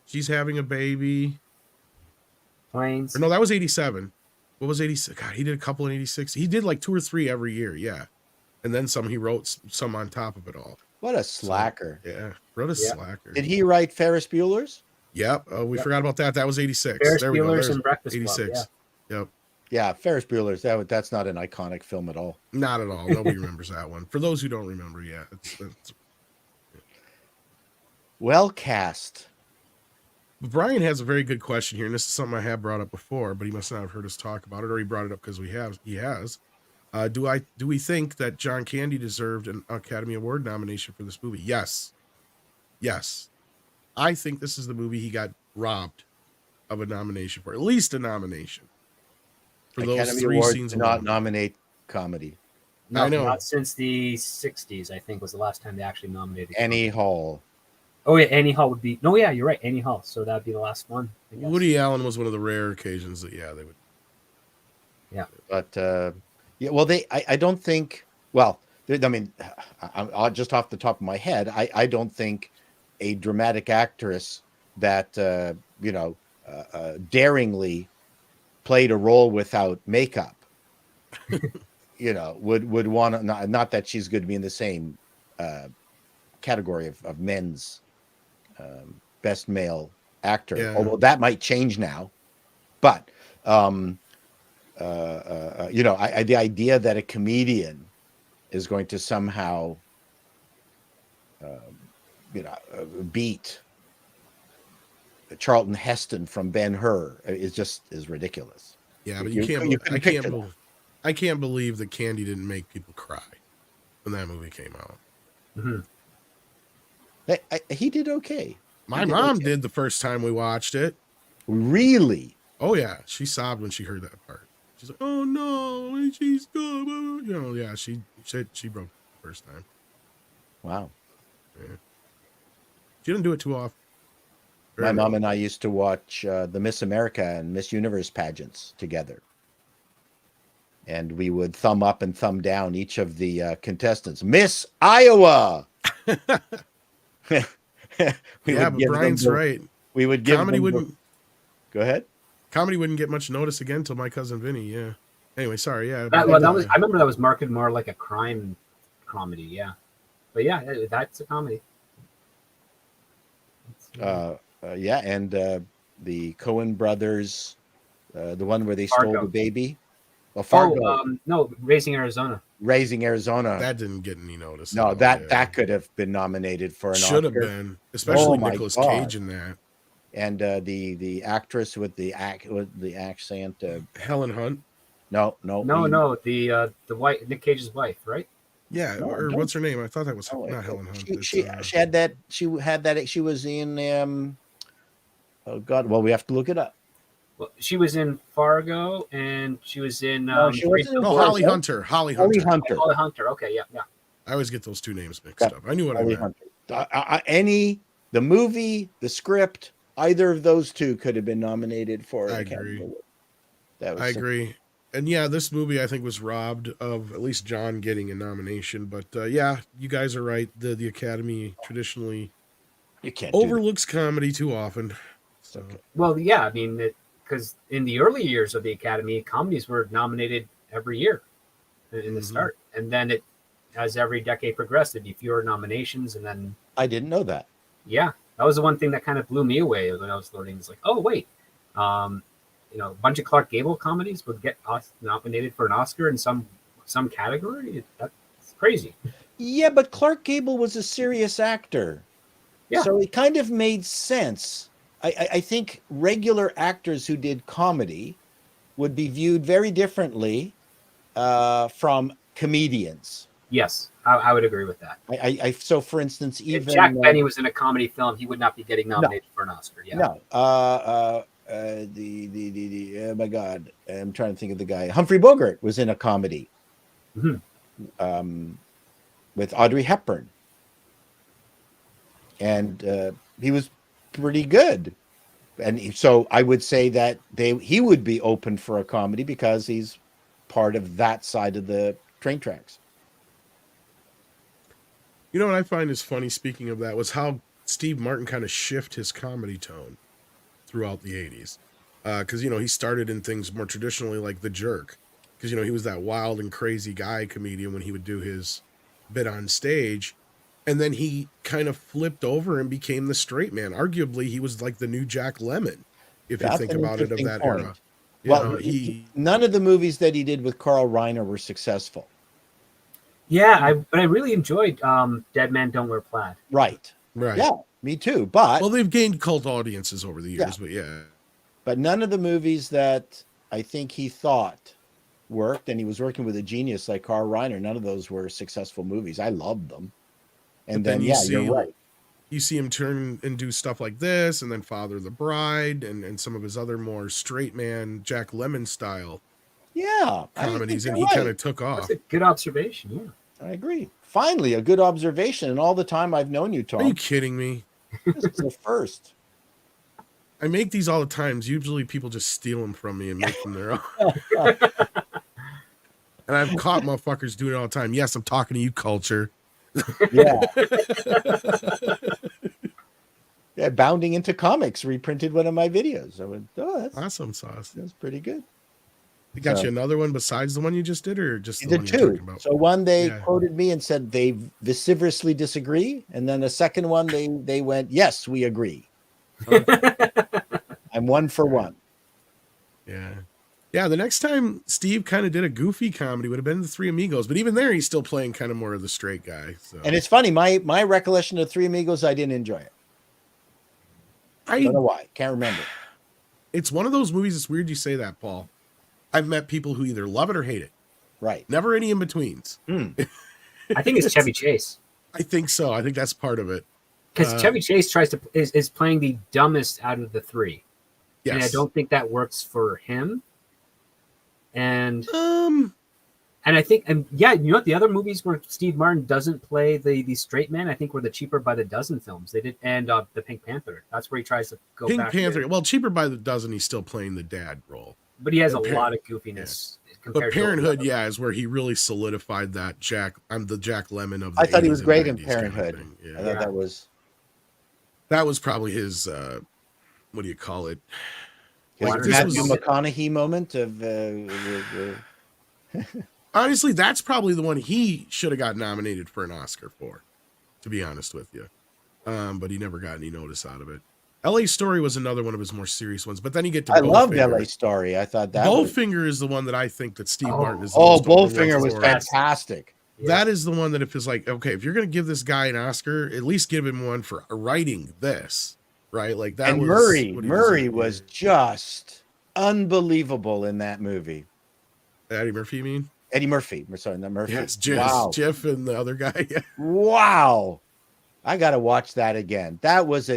She's Having a Baby. Planes. Or no, that was 87. What was 86? God, he did a couple in 86. He did like 2 or 3 every year, yeah. And then some, he wrote some on top of it all. What a slacker. So, wrote a slacker. Did he write Ferris Bueller's? Yep. Oh, we forgot about that. That was 86. Ferris Bueller's and Breakfast 86. Club, Yep. Yeah, Ferris Bueller's. That's not an iconic film at all. Not at all. Nobody remembers that one. For those who don't remember, it's well cast. Brian has a very good question here, and this is something I have brought up before, but he must not have heard us talk about it, or he brought it up because he has. Do we think that John Candy deserved an Academy Award nomination for this movie? Yes. I think this is the movie he got robbed of a nomination for, at least a nomination. For Academy those 3 Awards scenes do not nominate comedy. I know. Not since the 60s, I think, was the last time they actually nominated Annie Hall. Oh, yeah, Annie Hall would be... No, yeah, you're right, Annie Hall. So that would be the last one, I guess. Woody Allen was one of the rare occasions that, they would. Yeah. But, I don't think... Well, I mean, just off the top of my head, I don't think a dramatic actress that, daringly played a role without makeup, would want to... Not that she's going to be in the same category of men's best male actor, although that might change now. But the idea that a comedian is going to somehow beat Charlton Heston from Ben-Hur is ridiculous. Yeah, but I can't believe that Candy didn't make people cry when that movie came out. Mm-hmm. He did okay. My mom did the first time we watched it. Really? Oh yeah, she sobbed when she heard that part. She's like, "Oh no, she's good." She broke the first time. Wow. Yeah. She didn't do it too often. My mom and I used to watch the Miss America and Miss Universe pageants together. And we would thumb up and thumb down each of the contestants. Miss Iowa! But Brian's right. We would give comedy wouldn't. Go ahead. Comedy wouldn't get much notice again until My Cousin Vinny. Yeah. Anyway, sorry. Yeah. I remember that was marketed more like a crime comedy. Yeah. But yeah, that's a comedy. And the Coen brothers, the one where they stole the baby. Well, Fargo. No, Raising Arizona. Raising Arizona. That didn't get any notice. No, that could have been nominated for an Oscar. Should have been, especially Nicolas Cage in that. and the actress with the accent. Helen Hunt. No, The white Nick Cage's wife, right? Yeah, No, or no. what's her name? I thought that was No, not Helen Hunt. she had that. She was in. Oh God! Well, we have to look it up. Well, she was in Fargo, and she was in. No, she wasn't in Oh, Fargo. Holly Hunter. Holly Holly Hunter. Hunter. Holly Hunter. Okay, yeah. I always get those two names mixed up. I knew what Holly I meant. Hunter. The movie, the script, either of those two could have been nominated for. I an Academy agree. Award. That was I agree. And yeah, this movie I think was robbed of at least John getting a nomination. But yeah, you guys are right. The Academy traditionally You can't overlooks comedy too often. So Okay. Well, yeah, I mean, because in the early years of the Academy, comedies were nominated every year in the start, and then it, as every decade progressed, there'd be fewer nominations, and then I didn't know that. yeah, that was the one thing that kind of blew me away when I was learning. It's like, oh wait, a bunch of Clark Gable comedies would get nominated for an Oscar in some category. That's crazy. Yeah, but Clark Gable was a serious actor. Yeah. So it kind of made sense. I think regular actors who did comedy would be viewed very differently from comedians. Yes, I would agree with that. So, for instance, If even Jack Benny was in a comedy film, he would not be getting nominated for an Oscar. Yeah. No. Oh my God, I'm trying to think of the guy. Humphrey Bogart was in a comedy with Audrey Hepburn, and he was pretty good. And so I would say that he would be open for a comedy because he's part of that side of the train tracks. you know what I find is funny, speaking of that, was how Steve Martin kind of shifted his comedy tone throughout the 80s. Because, he started in things more traditionally like The Jerk. Because, he was that wild and crazy guy comedian when he would do his bit on stage. And then he kind of flipped over and became the straight man. Arguably, he was like the new Jack Lemmon, if you think about it, of that era. Well, none of the movies that he did with Carl Reiner were successful. Yeah, but I really enjoyed Dead Man Don't Wear Plaid. Right. Yeah, me too. But they've gained cult audiences over the years, but none of the movies that I think he thought worked, and he was working with a genius like Carl Reiner, none of those were successful movies. I loved them. And then you're right. You see him turn and do stuff like this, and then Father of the Bride, and some of his other more straight man Jack Lemmon style comedies, and he kind of took off. That's a good observation. Yeah, I agree. Finally, a good observation. And all the time I've known you, Tom. Are you kidding me? This is the first. I make these all the times. Usually people just steal them from me and make them their own. And I've caught motherfuckers doing it all the time. Yes, I'm talking to you, culture. Yeah. Yeah, Bounding Into Comics reprinted one of my videos. I went, that's awesome sauce. That's pretty good. You got you another one besides the one you just did, or just the one two? You're talking about? So one they quoted me and said they vociferously disagree, and then the second one they went, yes, we agree. I'm 1 for 1. Yeah. The next time Steve kind of did a goofy comedy would have been The Three Amigos, but even there he's still playing kind of more of the straight guy. So. And it's funny, my recollection of Three Amigos, I didn't enjoy it. I don't know why. Can't remember. It's one of those movies. It's weird you say that, Paul. I've met people who either love it or hate it. Right. Never any in betweens. I think it's Chevy Chase. I think so. I think that's part of it. Because Chevy Chase is playing the dumbest out of the three. Yes. And I don't think that works for him. And I think, you know what? The other movies where Steve Martin doesn't play the straight man, I think were the Cheaper by the Dozen films. They did, and the Pink Panther. That's where he tries to go back. Pink Panther. Well, Cheaper by the Dozen, he's still playing the dad role. But he has a lot of goofiness. Yeah. But Parenthood, is where he really solidified that I'm the Jack Lemmon of the I thought he was great in 90s Parenthood. Kind of I thought that was probably his, what do you call it? His Matthew McConaughey moment of... Honestly, that's probably the one he should have got nominated for an Oscar for, to be honest with you. But he never got any notice out of it. L.A. Story was another one of his more serious ones, but then you get to I loved L.A. Story. I thought that Bowfinger is the one that I think that Steve Martin is. Bowfinger was fantastic. Yeah. That is the one that if it's like, okay, if you're going to give this guy an Oscar, at least give him one for writing this, right? Like that And was Murray what he deserved, yeah. was just unbelievable in that movie. Eddie Murphy, you mean? Eddie Murphy. Sorry, not Murphy. Yes, Wow. Jeff and the other guy. Yeah. Wow. I got to watch that again. That was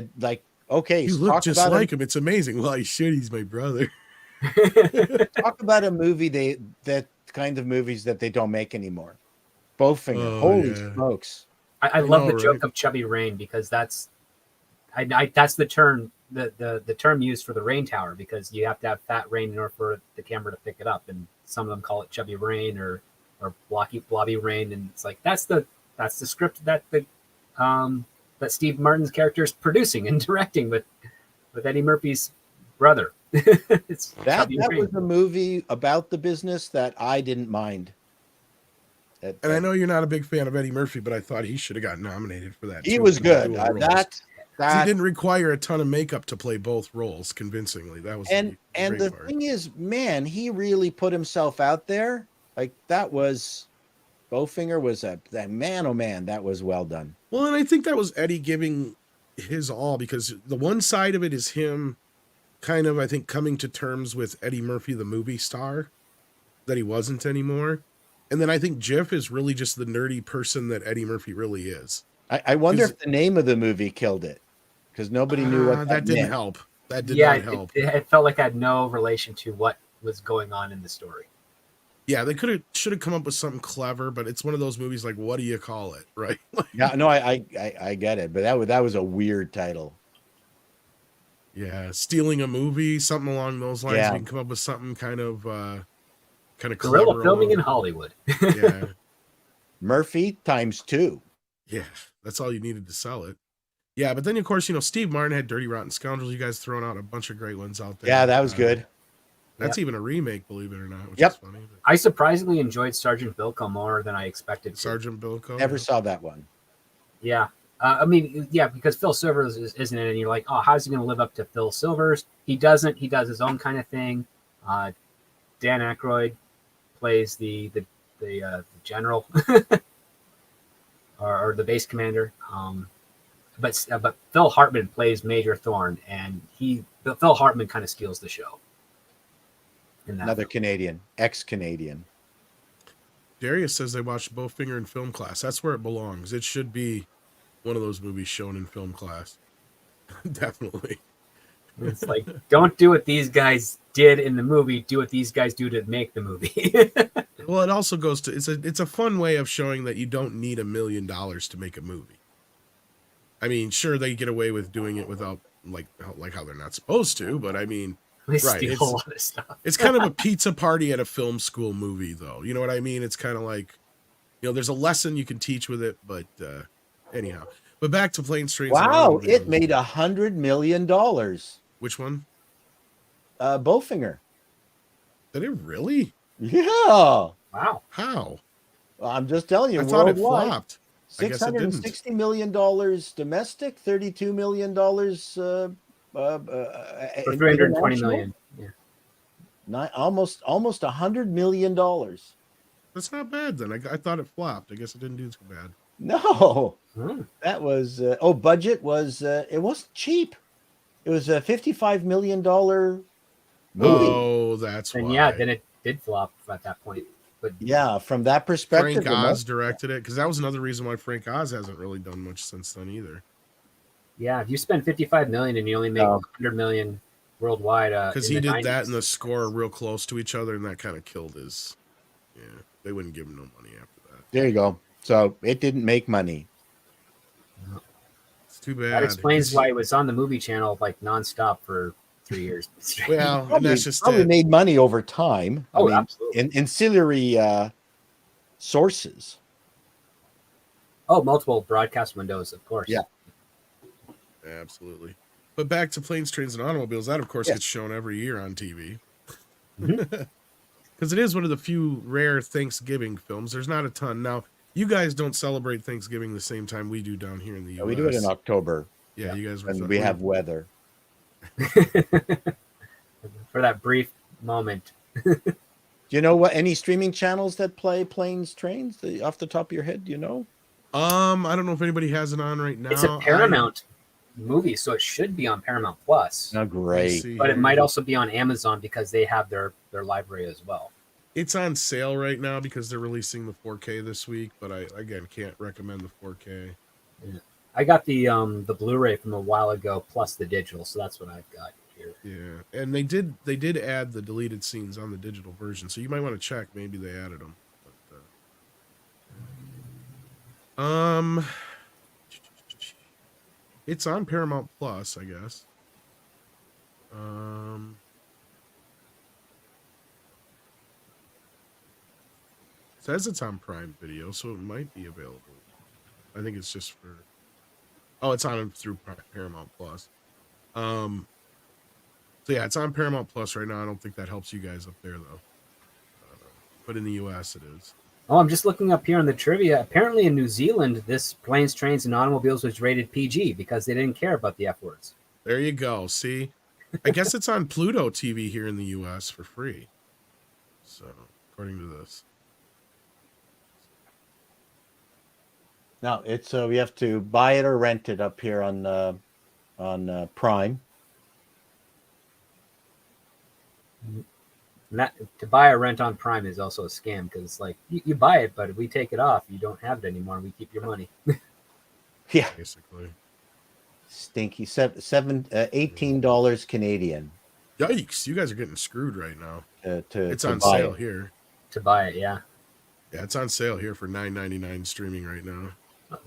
okay. You So look just like him. It's amazing. Well, he should. He's my brother. talk about a movie that kind of movies that they don't make anymore. Bowfinger. Oh, Holy yeah. smokes. I love the right? joke of Chubby Rain because that's the term the term used for the rain tower, because you have to have fat rain in order for the camera to pick it up, and some of them call it Chubby Rain or blobby rain, and it's like that's the script that that Steve Martin's character is producing and directing with Eddie Murphy's brother. That was a movie about the business that I didn't mind. And I know you're not a big fan of Eddie Murphy, but I thought he should have gotten nominated for that. He was good. He didn't require a ton of makeup to play both roles convincingly. That was and the thing is, man, he really put himself out there. Like that was Bowfinger was that man, oh man, that was well done. Well, and I think that was Eddie giving his all, because the one side of it is him kind of, I think, coming to terms with Eddie Murphy, the movie star, that he wasn't anymore. And then I think Jeff is really just the nerdy person that Eddie Murphy really is. I wonder if the name of the movie killed it, because nobody knew what that didn't meant. help. That did not help. It felt like it had no relation to what was going on in the story. Yeah, they should have come up with something clever, but it's one of those movies like, what do you call it, right? Yeah, no, I get it, but that was a weird title. Yeah, stealing a movie, something along those lines. Yeah. We can come up with something kind of guerrilla clever filming in Hollywood. Yeah, Murphy ×2. Yeah, that's all you needed to sell it. Yeah, but then of course, Steve Martin had Dirty Rotten Scoundrels. You guys thrown out a bunch of great ones out there. Yeah, that was good. That's even a remake, believe it or not, which Yep. is funny. But I surprisingly enjoyed Sergeant Bilko more than I expected. Sergeant Bilko. Never saw that one. Yeah. Because Phil Silvers isn't in it, and you're like, oh, how's he going to live up to Phil Silvers? He doesn't. He does his own kind of thing. Dan Aykroyd plays the general or the base commander. But Phil Hartman plays Major Thorne, and Phil Hartman kind of steals the show. Another Canadian, ex-Canadian. Darius says they watched Bowfinger in film class. That's where it belongs. It should be one of those movies shown in film class. Definitely. It's like, don't do what these guys did in the movie. Do what these guys do to make the movie. Well, it also goes to it's a fun way of showing that you don't need $1 million to make a movie. I mean, sure, they get away with doing it without like how they're not supposed to, but I mean, They steal a lot of stuff. It's kind of a pizza party at a film school movie, though. You know what I mean? It's kind of like, there's a lesson you can teach with it, but anyhow. But back to Planes, Trains, and Wow, Automobiles. it made $100 million. Which one? Bowfinger. Did it really? Yeah. Wow. How? I'm just telling you, I thought it worldwide. flopped. I guess it didn't. $660 million domestic, $32 million For 320 million. Yeah. Almost $100 million. That's not bad then. I thought it flopped. I guess it didn't do too bad. No, that was budget was it wasn't cheap. It was a $55 million movie. Oh, that's why. And yeah, then it did flop at that point. But yeah, from that perspective, Frank Oz directed it, because that was another reason why Frank Oz hasn't really done much since then either. yeah, if you spend 55 million and you only make 100 million worldwide, because he did that and the score real close to each other, and that kind of killed his. Yeah, they wouldn't give him no money after that. There you go. So it didn't make money. It's too bad. That explains why it was on the movie channel like nonstop for 3 years. Well, and that's just probably it. made money over time. Absolutely. In ancillary sources. Oh, multiple broadcast windows, of course. Yeah. Absolutely. But back to Planes, Trains, and Automobiles. That, of course, gets shown every year on TV. Because it is one of the few rare Thanksgiving films. There's not a ton. Now, you guys don't celebrate Thanksgiving the same time we do down here in the U.S. We do it in October. Yeah, you guys. And we have weather. For that brief moment. Do you know what any streaming channels that play Planes, Trains off the top of your head? Do you know? I don't know if anybody has it on right now. It's a Paramount. movies, so it should be on Paramount Plus. Oh, I great. see But it here. might also be on Amazon because they have their library as well. It's on sale right now because they're releasing the 4K this week, but I again can't recommend the 4K. Yeah. I got the Blu-ray from a while ago plus the digital, so that's what I've got here. Yeah, and they did add the deleted scenes on the digital version, so you might want to check. Maybe they added them. But, it's on Paramount Plus, I guess. Says it's on Prime Video, so it might be available. I think it's just for. Oh, it's on through Paramount Plus. So yeah, it's on Paramount Plus right now. I don't think that helps you guys up there though. But in the US, it is. Oh, I'm just looking up here on the trivia. Apparently, in New Zealand, this Planes, Trains, and Automobiles was rated PG because they didn't care about the F words. There you go. See, I guess it's on Pluto TV here in the US for free. So, according to this. No, it's we have to buy it or rent it up here on Prime. That, to buy or rent on Prime is also a scam because it's like you buy it, but if we take it off, you don't have it anymore. We keep your money. Yeah, Basically. stinky. $18 Canadian. Yikes! You guys are getting screwed right now. It's to on buy sale it. here. To buy it, yeah. Yeah, it's on sale here for $9.99 streaming right now.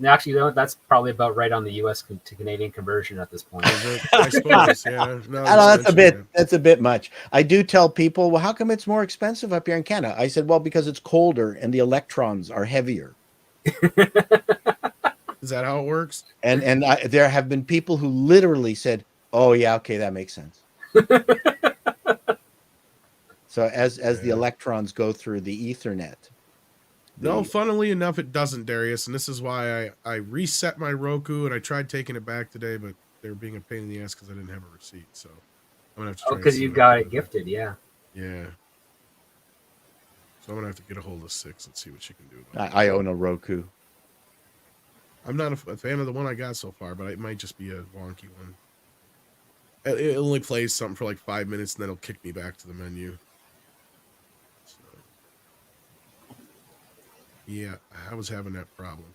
Actually, though, that's probably about right on the U.S. to Canadian conversion at this point. Is it? I suppose, yeah. No, I know that's a bit much. I do tell people, well, how come it's more expensive up here in Canada? I said, well, because it's colder and the electrons are heavier. Is that how it works? And there have been people who literally said, oh yeah, okay, that makes sense. So as the electrons go through the Ethernet. No, funnily enough, it doesn't, Darius. And this is why I reset my Roku and I tried taking it back today, but they were being a pain in the ass because I didn't have a receipt. So I'm gonna have to try. Because you got it gifted, yeah. Yeah. So I'm gonna have to get a hold of Six and see what she can do about it. I own a Roku. I'm not a fan of the one I got so far, but it might just be a wonky one. It only plays something for like 5 minutes and then it'll kick me back to the menu. So, yeah, I was having that problem.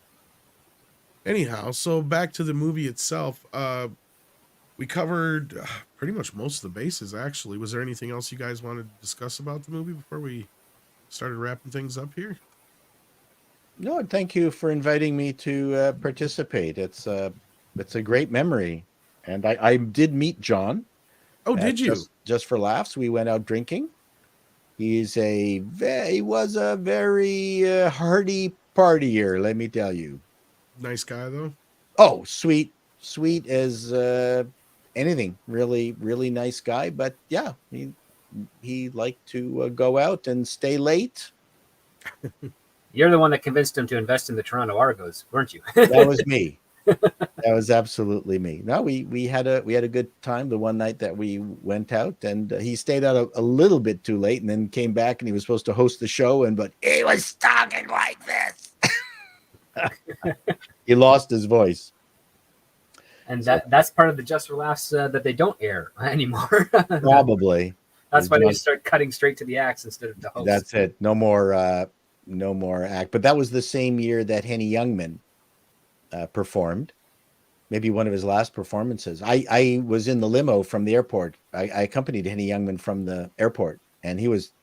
Anyhow, so back to the movie itself. We covered pretty much most of the bases, actually. Was there anything else you guys wanted to discuss about the movie before we started wrapping things up here? No, thank you for inviting me to participate. It's a great memory. And I did meet John. Oh, did you? Just for laughs, we went out drinking. He was a very hearty partier, let me tell you. Nice guy, though. Oh, sweet as anything. Really, really nice guy. But yeah, he liked to go out and stay late. You're the one that convinced him to invest in the Toronto Argos, weren't you? That was me. That was absolutely me. No, we had a good time the one night that we went out, and he stayed out a little bit too late, and then came back, and he was supposed to host the show, but he was talking like this. He lost his voice, and that's part of the Just for Laughs that they don't air anymore. Probably. That's why they just start cutting straight to the acts instead of the host. That's it. No more act. But that was the same year that Henny Youngman performed, maybe one of his last performances. I was in the limo from the airport. I accompanied Henny Youngman from the airport, and he was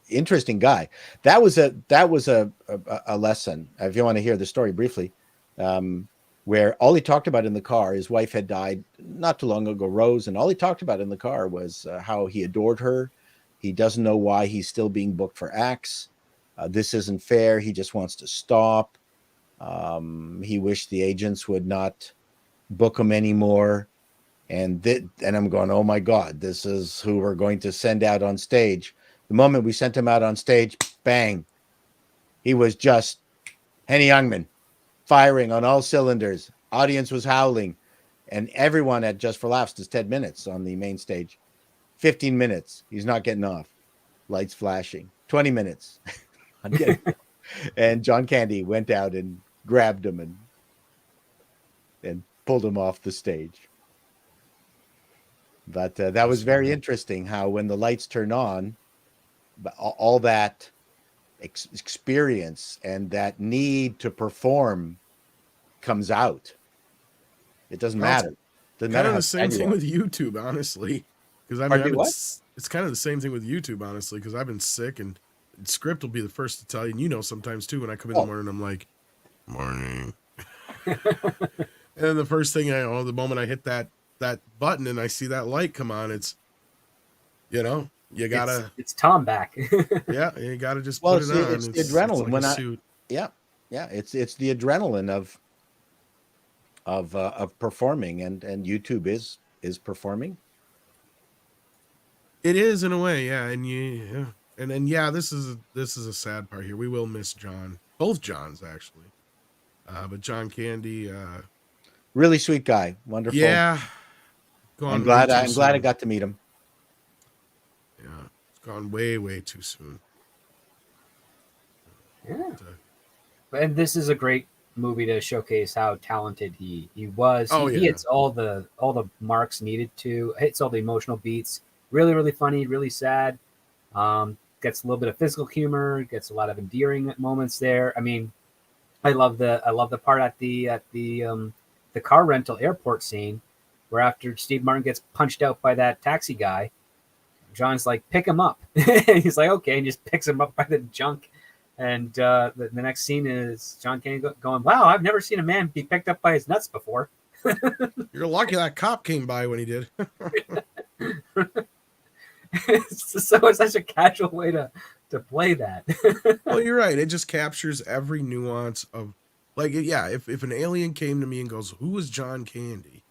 interesting guy. That was a lesson. If you want to hear the story briefly, where all he talked about in the car, his wife had died not too long ago, Rose, and all he talked about in the car was how he adored her. He doesn't know why he's still being booked for acts. This isn't fair. He just wants to stop. He wished the agents would not book him anymore. And I'm going, oh my God, this is who we're going to send out on stage. The moment we sent him out on stage, bang, he was just Henny Youngman, firing on all cylinders. Audience was howling, and everyone at Just for Laughs does 10 minutes on the main stage. 15 minutes, he's not getting off. Lights flashing. 20 minutes. And John Candy went out and grabbed him and pulled him off the stage. But that was very interesting how when the lights turn on, all that experience and that need to perform comes out. It doesn't Well, matter. Doesn't kind matter of how the same bad you thing are. with YouTube, honestly. Because I mean, Pardon me, what? it's kind of the same thing with YouTube, honestly. Because I've been sick, and script will be the first to tell you. And you know, sometimes too, when I come in the Oh. morning, I'm like, morning. And then the first thing the moment I hit that button and I see that light come on, it's, you gotta, It's Tom back. yeah, you gotta just Well, put it on. it's the It's adrenaline like when a suit. yeah, it's the adrenaline of performing, and YouTube is performing. It is in a way, yeah, and then this is a sad part here. We will miss John, both Johns actually, but John Candy, Really sweet guy, wonderful. yeah, I'm gone way glad too I'm glad I soon. got to meet him. Yeah, it's gone way too soon. Yeah. But, And this is a great movie to showcase how talented he was. Oh, He yeah. hits all the marks needed to, hits all the emotional beats. Really funny, really sad. Gets a little bit of physical humor, gets a lot of endearing moments there. I mean, I love the part at the car rental airport scene where after Steve Martin gets punched out by that taxi guy, John's like, pick him up. He's like, okay, and just picks him up by the junk. And the next scene is John Candy going, wow, I've never seen a man be picked up by his nuts before. you're lucky that cop came by when he did. So it's such a casual way to play that. Well, you're right. It just captures every nuance of, like, yeah, if an alien came to me and goes, who is John Candy?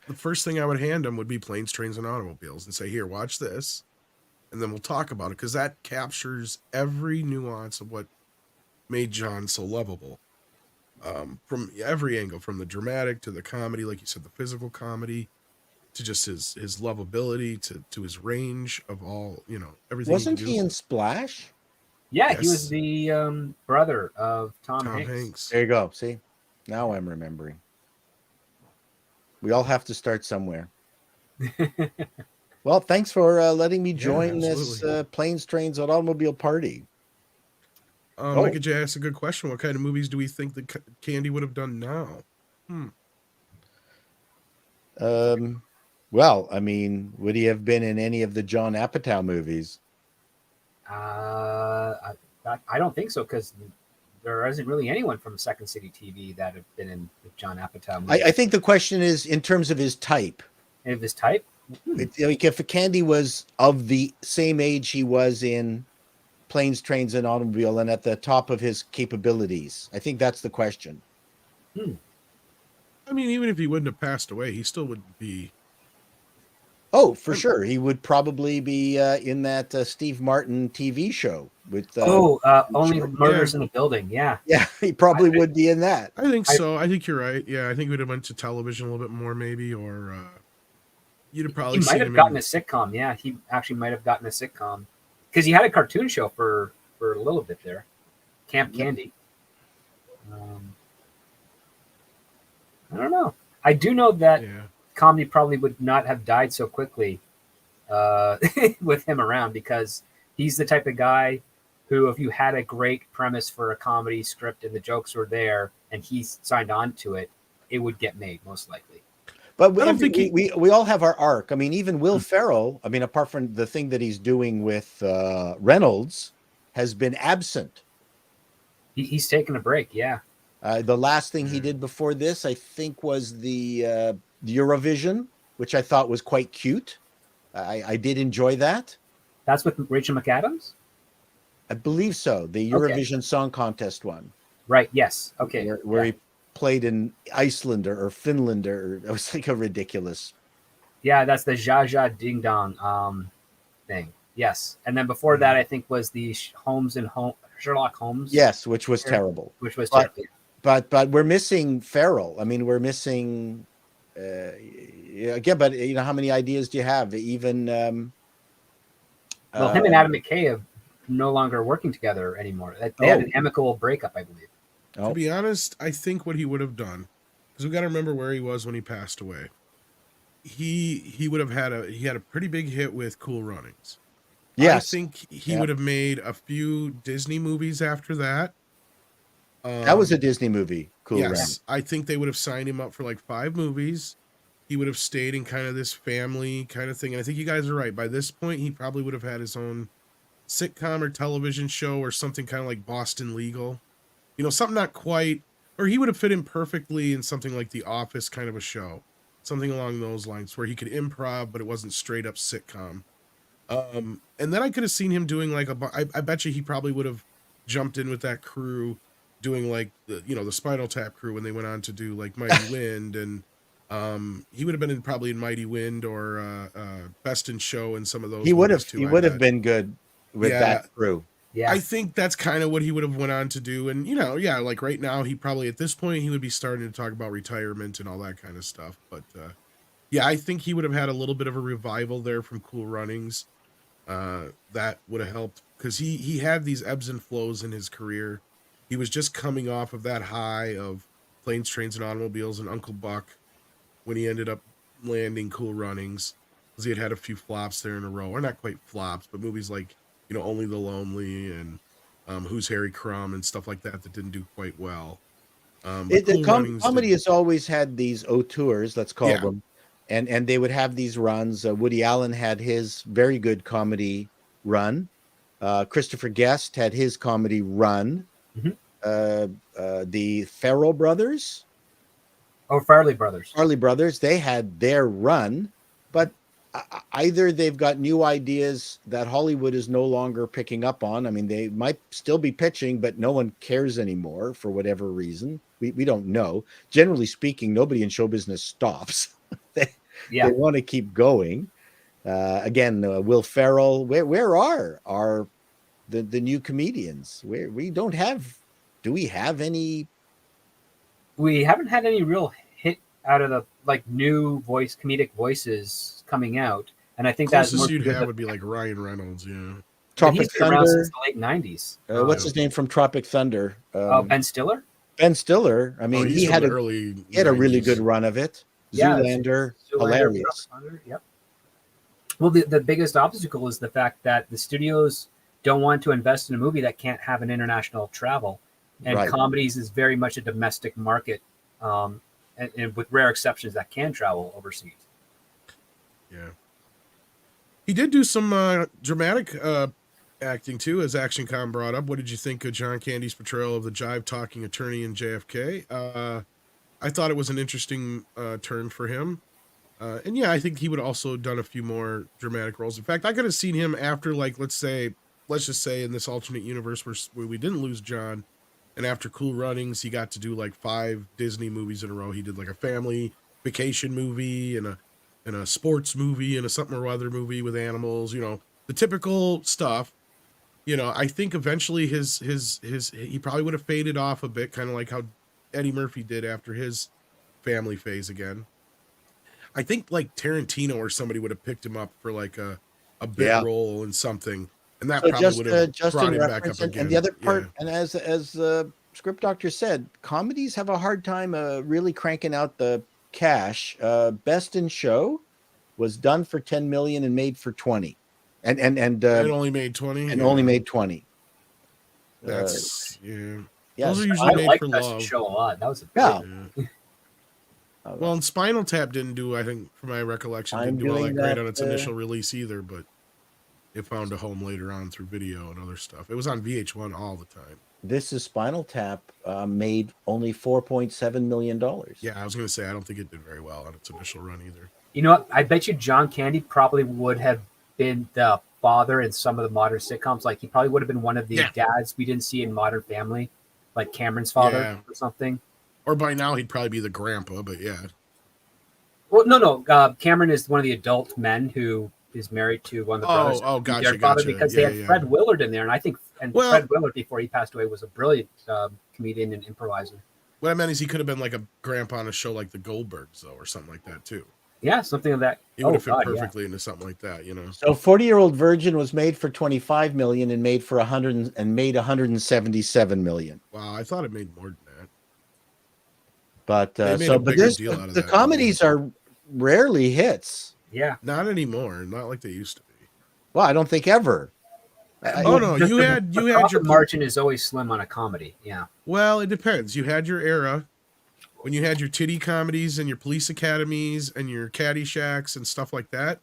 The first thing I would hand him would be Planes, Trains, and Automobiles and say, here, watch this. And then we'll talk about it, because that captures every nuance of what made John so lovable. From every angle, from the dramatic to the comedy, like you said, the physical comedy, to just his lovability, to his range of all, everything. Wasn't he, he in Splash? Yeah, Yes. he was the brother of Tom Hanks. There you go. See, now I'm remembering. We all have to start somewhere. Well, thanks for letting me join this Planes, Trains, and Automobile party. Micah J asked a good question. What kind of movies do we think that Candy would have done now? Well, I mean, would he have been in any of the John Apatow movies? I don't think so, because there isn't really anyone from Second City TV that have been in the John Apatow movies. I think the question is in terms of his type. And of his type? Like if Candy was of the same age he was in Planes, Trains, and Automobile, and at the top of his capabilities. I think that's the question. I mean, even if he wouldn't have passed away, he still would be. Oh, for sure. He would probably be in that Steve Martin TV show with. Only Murders in the Building. Yeah. Yeah, he probably would be in that. I think so. I think you're right. Yeah, I think we'd have went to television a little bit more, maybe, or you'd have probably. He might have gotten a sitcom. Yeah, he actually might have gotten a sitcom because he had a cartoon show for a little bit there, Camp Candy. I don't know. I do know that comedy probably would not have died so quickly with him around, because he's the type of guy who, if you had a great premise for a comedy script and the jokes were there and he signed on to it, it would get made most likely. But I don't think we all have our arc. I mean, even Will Ferrell, I mean, apart from the thing that he's doing with Reynolds, has been absent. He's taken a break, yeah. The last thing he did before this, I think, was the Eurovision, which I thought was quite cute. I did enjoy that. That's with Rachel McAdams? I believe so. The Eurovision Song Contest one. Right, yes. Okay. Where he played in Iceland or Finland, or it was like a ridiculous. Yeah, that's the Zsa Zsa Ding Dong thing. Yes. And then before that, I think, was the Sherlock Holmes. Yes, which was terrible. Which was terrible. But we're missing Ferrell. I mean, we're missing again. But how many ideas do you have? Even him and Adam McKay have no longer working together anymore. They had an amicable breakup, I believe. To be honest, I think what he would have done, because we got to remember where he was when he passed away. he would have had a pretty big hit with Cool Runnings. Yes, I think he would have made a few Disney movies after that. That was a Disney movie. Cool Yes, Runnings. I think they would have signed him up for like 5 movies. He would have stayed in kind of this family kind of thing. And I think you guys are right. By this point, he probably would have had his own sitcom or television show or something kind of like Boston Legal. You know, something not quite, or he would have fit in perfectly in something like The Office kind of a show. Something along those lines where he could improv, but it wasn't straight up sitcom. And then I could have seen him doing like I bet you he probably would have jumped in with that crew doing like the Spinal Tap crew when they went on to do like Mighty Wind, and he would have been probably in Mighty Wind or Best in Show and some of those. He would have. Too, He would have been good with that crew. Yeah, I think that's kind of what he would have went on to do. And like right now, he probably at this point he would be starting to talk about retirement and all that kind of stuff. But yeah, I think he would have had a little bit of a revival there from Cool Runnings. That would have helped because he had these ebbs and flows in his career. He was just coming off of that high of Planes, Trains, and Automobiles and Uncle Buck when he ended up landing Cool Runnings, because he had a few flops there in a row, or not quite flops, but movies like Only the Lonely and Who's Harry Crumb and stuff like that didn't do quite well. Comedy has always had these auteurs, let's call them, and they would have these runs. Woody Allen had his very good comedy run. Christopher Guest had his comedy run. The Farrell brothers. Oh, Farley brothers. They had their run, but either they've got new ideas that Hollywood is no longer picking up on. I mean, they might still be pitching, but no one cares anymore for whatever reason. We don't know. Generally speaking, nobody in show business stops. They want to keep going. Again, Will Ferrell. Where are the new comedians? Where we don't have. Do we have any? We haven't had any real hit out of the new comedic voices coming out, and I think that's closest you'd have would be like Ryan Reynolds. Yeah, Tropic Thunder. Around since the late '90s. What's his name from Tropic Thunder? Ben Stiller. Ben Stiller. I mean, he had a really good run of it. Zoolander, hilarious. Yep. Well, the biggest obstacle is the fact that the studios don't want to invest in a movie that can't have an international travel. And comedies is very much a domestic market, and with rare exceptions that can travel overseas. Yeah. He did do some dramatic acting too, as Action Com brought up. What did you think of John Candy's portrayal of the jive-talking attorney in JFK? I thought it was an interesting turn for him. And yeah, I think he would also done a few more dramatic roles. In fact, I could have seen him after, like, let's just say in this alternate universe where we didn't lose John, and after Cool Runnings, he got to do like 5 Disney movies in a row. He did like a family vacation movie and a sports movie and a something or other movie with animals, the typical stuff. I think eventually he probably would have faded off a bit, kind of like how Eddie Murphy did after his family phase again. I think like Tarantino or somebody would have picked him up for like a bit role in something. And that probably would have brought him back up again. And the other part, and as the script doctor said, comedies have a hard time really cranking out the cash. Best in Show was done for 10 million and made for 20, and it only made 20, and only made 20. That's Yes. Those are usually made for Best love. in Show a lot. That was Well, and Spinal Tap didn't do, I think, from my recollection, didn't do all that great on its initial release either, but it found a home later on through video and other stuff. It was on VH1 all the time. This is Spinal Tap made only $4.7 million. Yeah, I was going to say, I don't think it did very well on its initial run either. You know what? I bet you John Candy probably would have been the father in some of the modern sitcoms. Like, he probably would have been one of the dads we didn't see in Modern Family, like Cameron's father or something. Or by now, he'd probably be the grandpa, but yeah. Well, no. Cameron is one of the adult men who is married to one of the brothers. Oh, gotcha. Because they had Fred Willard in there, and I think Fred Willard, before he passed away, was a brilliant comedian and improviser. What I meant is he could have been like a grandpa on a show like The Goldbergs, though, or something like that too. Yeah, something of that. He would have fit perfectly into something like that, So 40-Year-Old Virgin was made for 25 million and made for 177 million. Wow, I thought it made more than that. But the comedies are rarely hits. Yeah. Not anymore. Not like they used to be. Well, I don't think ever. Oh no, you had The your profit margin is always slim on a comedy. Yeah. Well, it depends. You had your era when you had your titty comedies and your police academies and your Caddyshacks and stuff like that.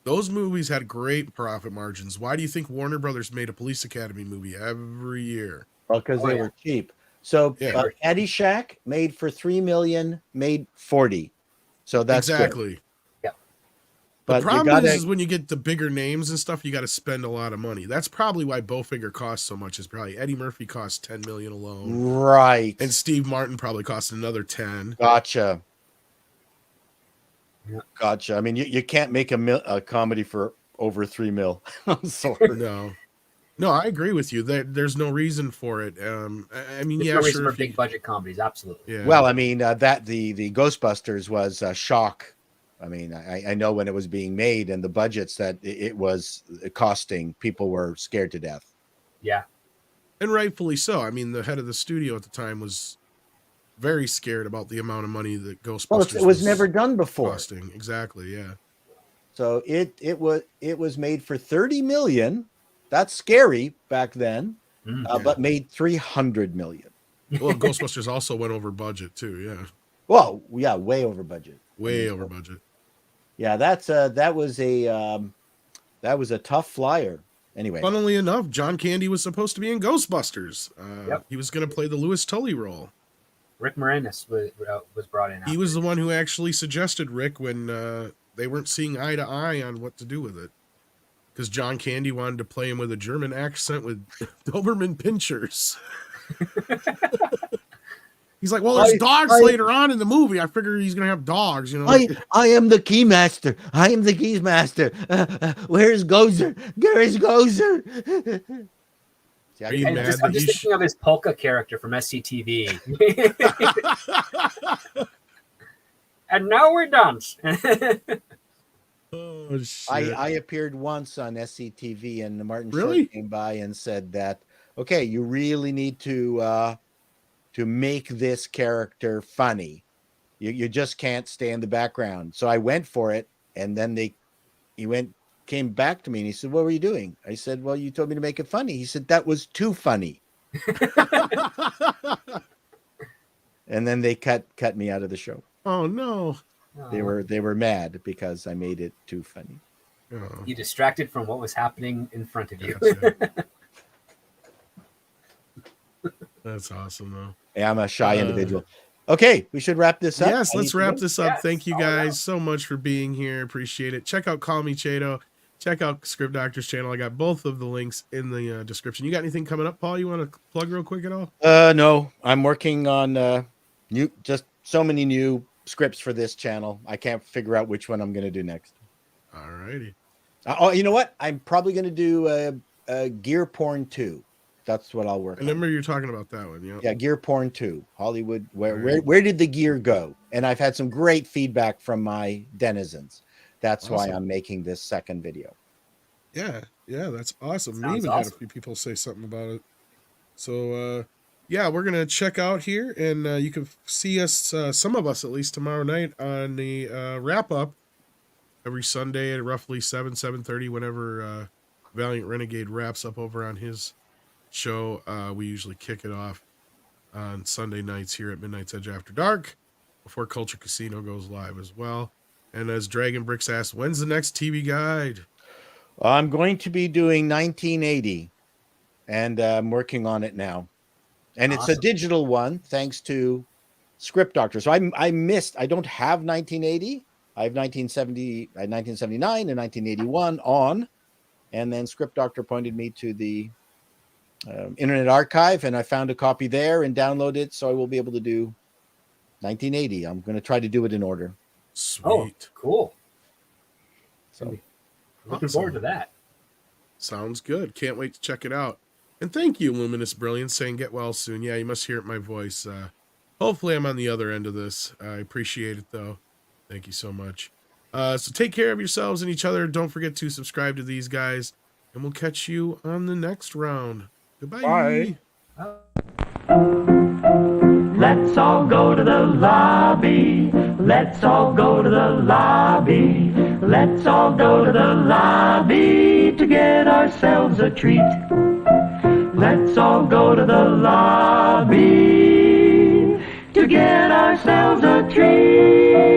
Those movies had great profit margins. Why do you think Warner Brothers made a Police Academy movie every year? Well, because they were cheap. So Yeah. Caddyshack made for $3 million, made 40. So that's exactly. Good. Yeah. The problem is when you get the bigger names and stuff, you got to spend a lot of money. That's probably why Bowfinger costs so much. Is probably Eddie Murphy cost $10 million alone, right? And Steve Martin probably cost another 10. Gotcha. Yeah. Gotcha. I mean, you can't make a comedy for over $3 million. I'm sorry. No, I agree with you. There's no reason for it. I mean, There's no reason for big budget comedies. Absolutely. Yeah. Well, I mean, that the Ghostbusters was a shock. I mean, I know when it was being made and the budgets that it was costing, people were scared to death. Yeah. And rightfully so. I mean, the head of the studio at the time was very scared about the amount of money that Ghostbusters it was never done before. Costing. Exactly, yeah. So it was made for $30 million. That's scary back then, but made $300 million. Well, Ghostbusters also went over budget too. Yeah. Well, yeah, way over budget. Way over budget. Yeah, that was a tough flyer. Anyway, funnily enough, John Candy was supposed to be in Ghostbusters. Yep. He was going to play the Louis Tully role. Rick Moranis was brought in. He was the one who actually suggested Rick when they weren't seeing eye to eye on what to do with it. Because John Candy wanted to play him with a German accent with Doberman pinchers. He's like, well, there's dogs later on in the movie. I figure he's going to have dogs, you know. I am the key master. I am the keys master. Where's Gozer? Where's Gozer? I'm just thinking of his polka character from SCTV. And now we're done. Oh, shit. I appeared once on SCTV, and Martin really Short came by and said that, okay, you really need to make this character funny. You just can't stay in the background. So I went for it, and then came back to me and he said, what were you doing? I said, well, you told me to make it funny. He said, that was too funny. And then they cut me out of the show. Oh no. They were mad because I made it too funny. Oh. You distracted from what was happening in front of you. That's awesome though. Yeah, I'm a shy individual. Okay, we should wrap this up. Yes, let's wrap this up. Yes, thank you guys so much for being here. Appreciate it. Check out Call Me Chato. Check out Script Doctor's channel. I got both of the links in the description. You got anything coming up, Paul? You want to plug real quick at all? No, I'm working on just so many new scripts for this channel. I can't figure out which one I'm going to do next. All righty. Oh, you know what? I'm probably going to do Gear Porn 2. That's what I'll work on. I remember you're talking about that one. Yeah. Yeah, Gear Porn 2. Hollywood. Where did the gear go? And I've had some great feedback from my denizens. That's awesome. Why I'm making this second video. Yeah, that's awesome. Sounds We even awesome. had a few people say something about it. So, yeah, we're going to check out here, and you can see us, some of us at least, tomorrow night on the wrap-up every Sunday at roughly 7:30, whenever Valiant Renegade wraps up over on his show. We usually kick it off on Sunday nights here at Midnight's Edge After Dark, before Culture Casino goes live as well. And as Dragon Bricks asked, when's the next TV guide? I'm going to be doing 1980, and I'm working on it now. And Awesome. It's a digital one, thanks to Script Doctor. So I don't have 1980. I have 1970, 1979, and 1981 on. And then Script Doctor pointed me to the Internet Archive, and I found a copy there and downloaded it, so I will be able to do 1980. I'm going to try to do it in order. Sweet. Oh, cool. So Looking forward to that. Sounds good. Can't wait to check it out. And thank you, Luminous Brilliance, saying get well soon. Yeah, you must hear it in my voice. Hopefully I'm on the other end of this. I appreciate it, though. Thank you so much. So take care of yourselves and each other. Don't forget to subscribe to these guys. And we'll catch you on the next round. Goodbye. Let's all go to the lobby. Let's all go to the lobby. Let's all go to the lobby to get ourselves a treat. Let's all go to the lobby to get ourselves a treat.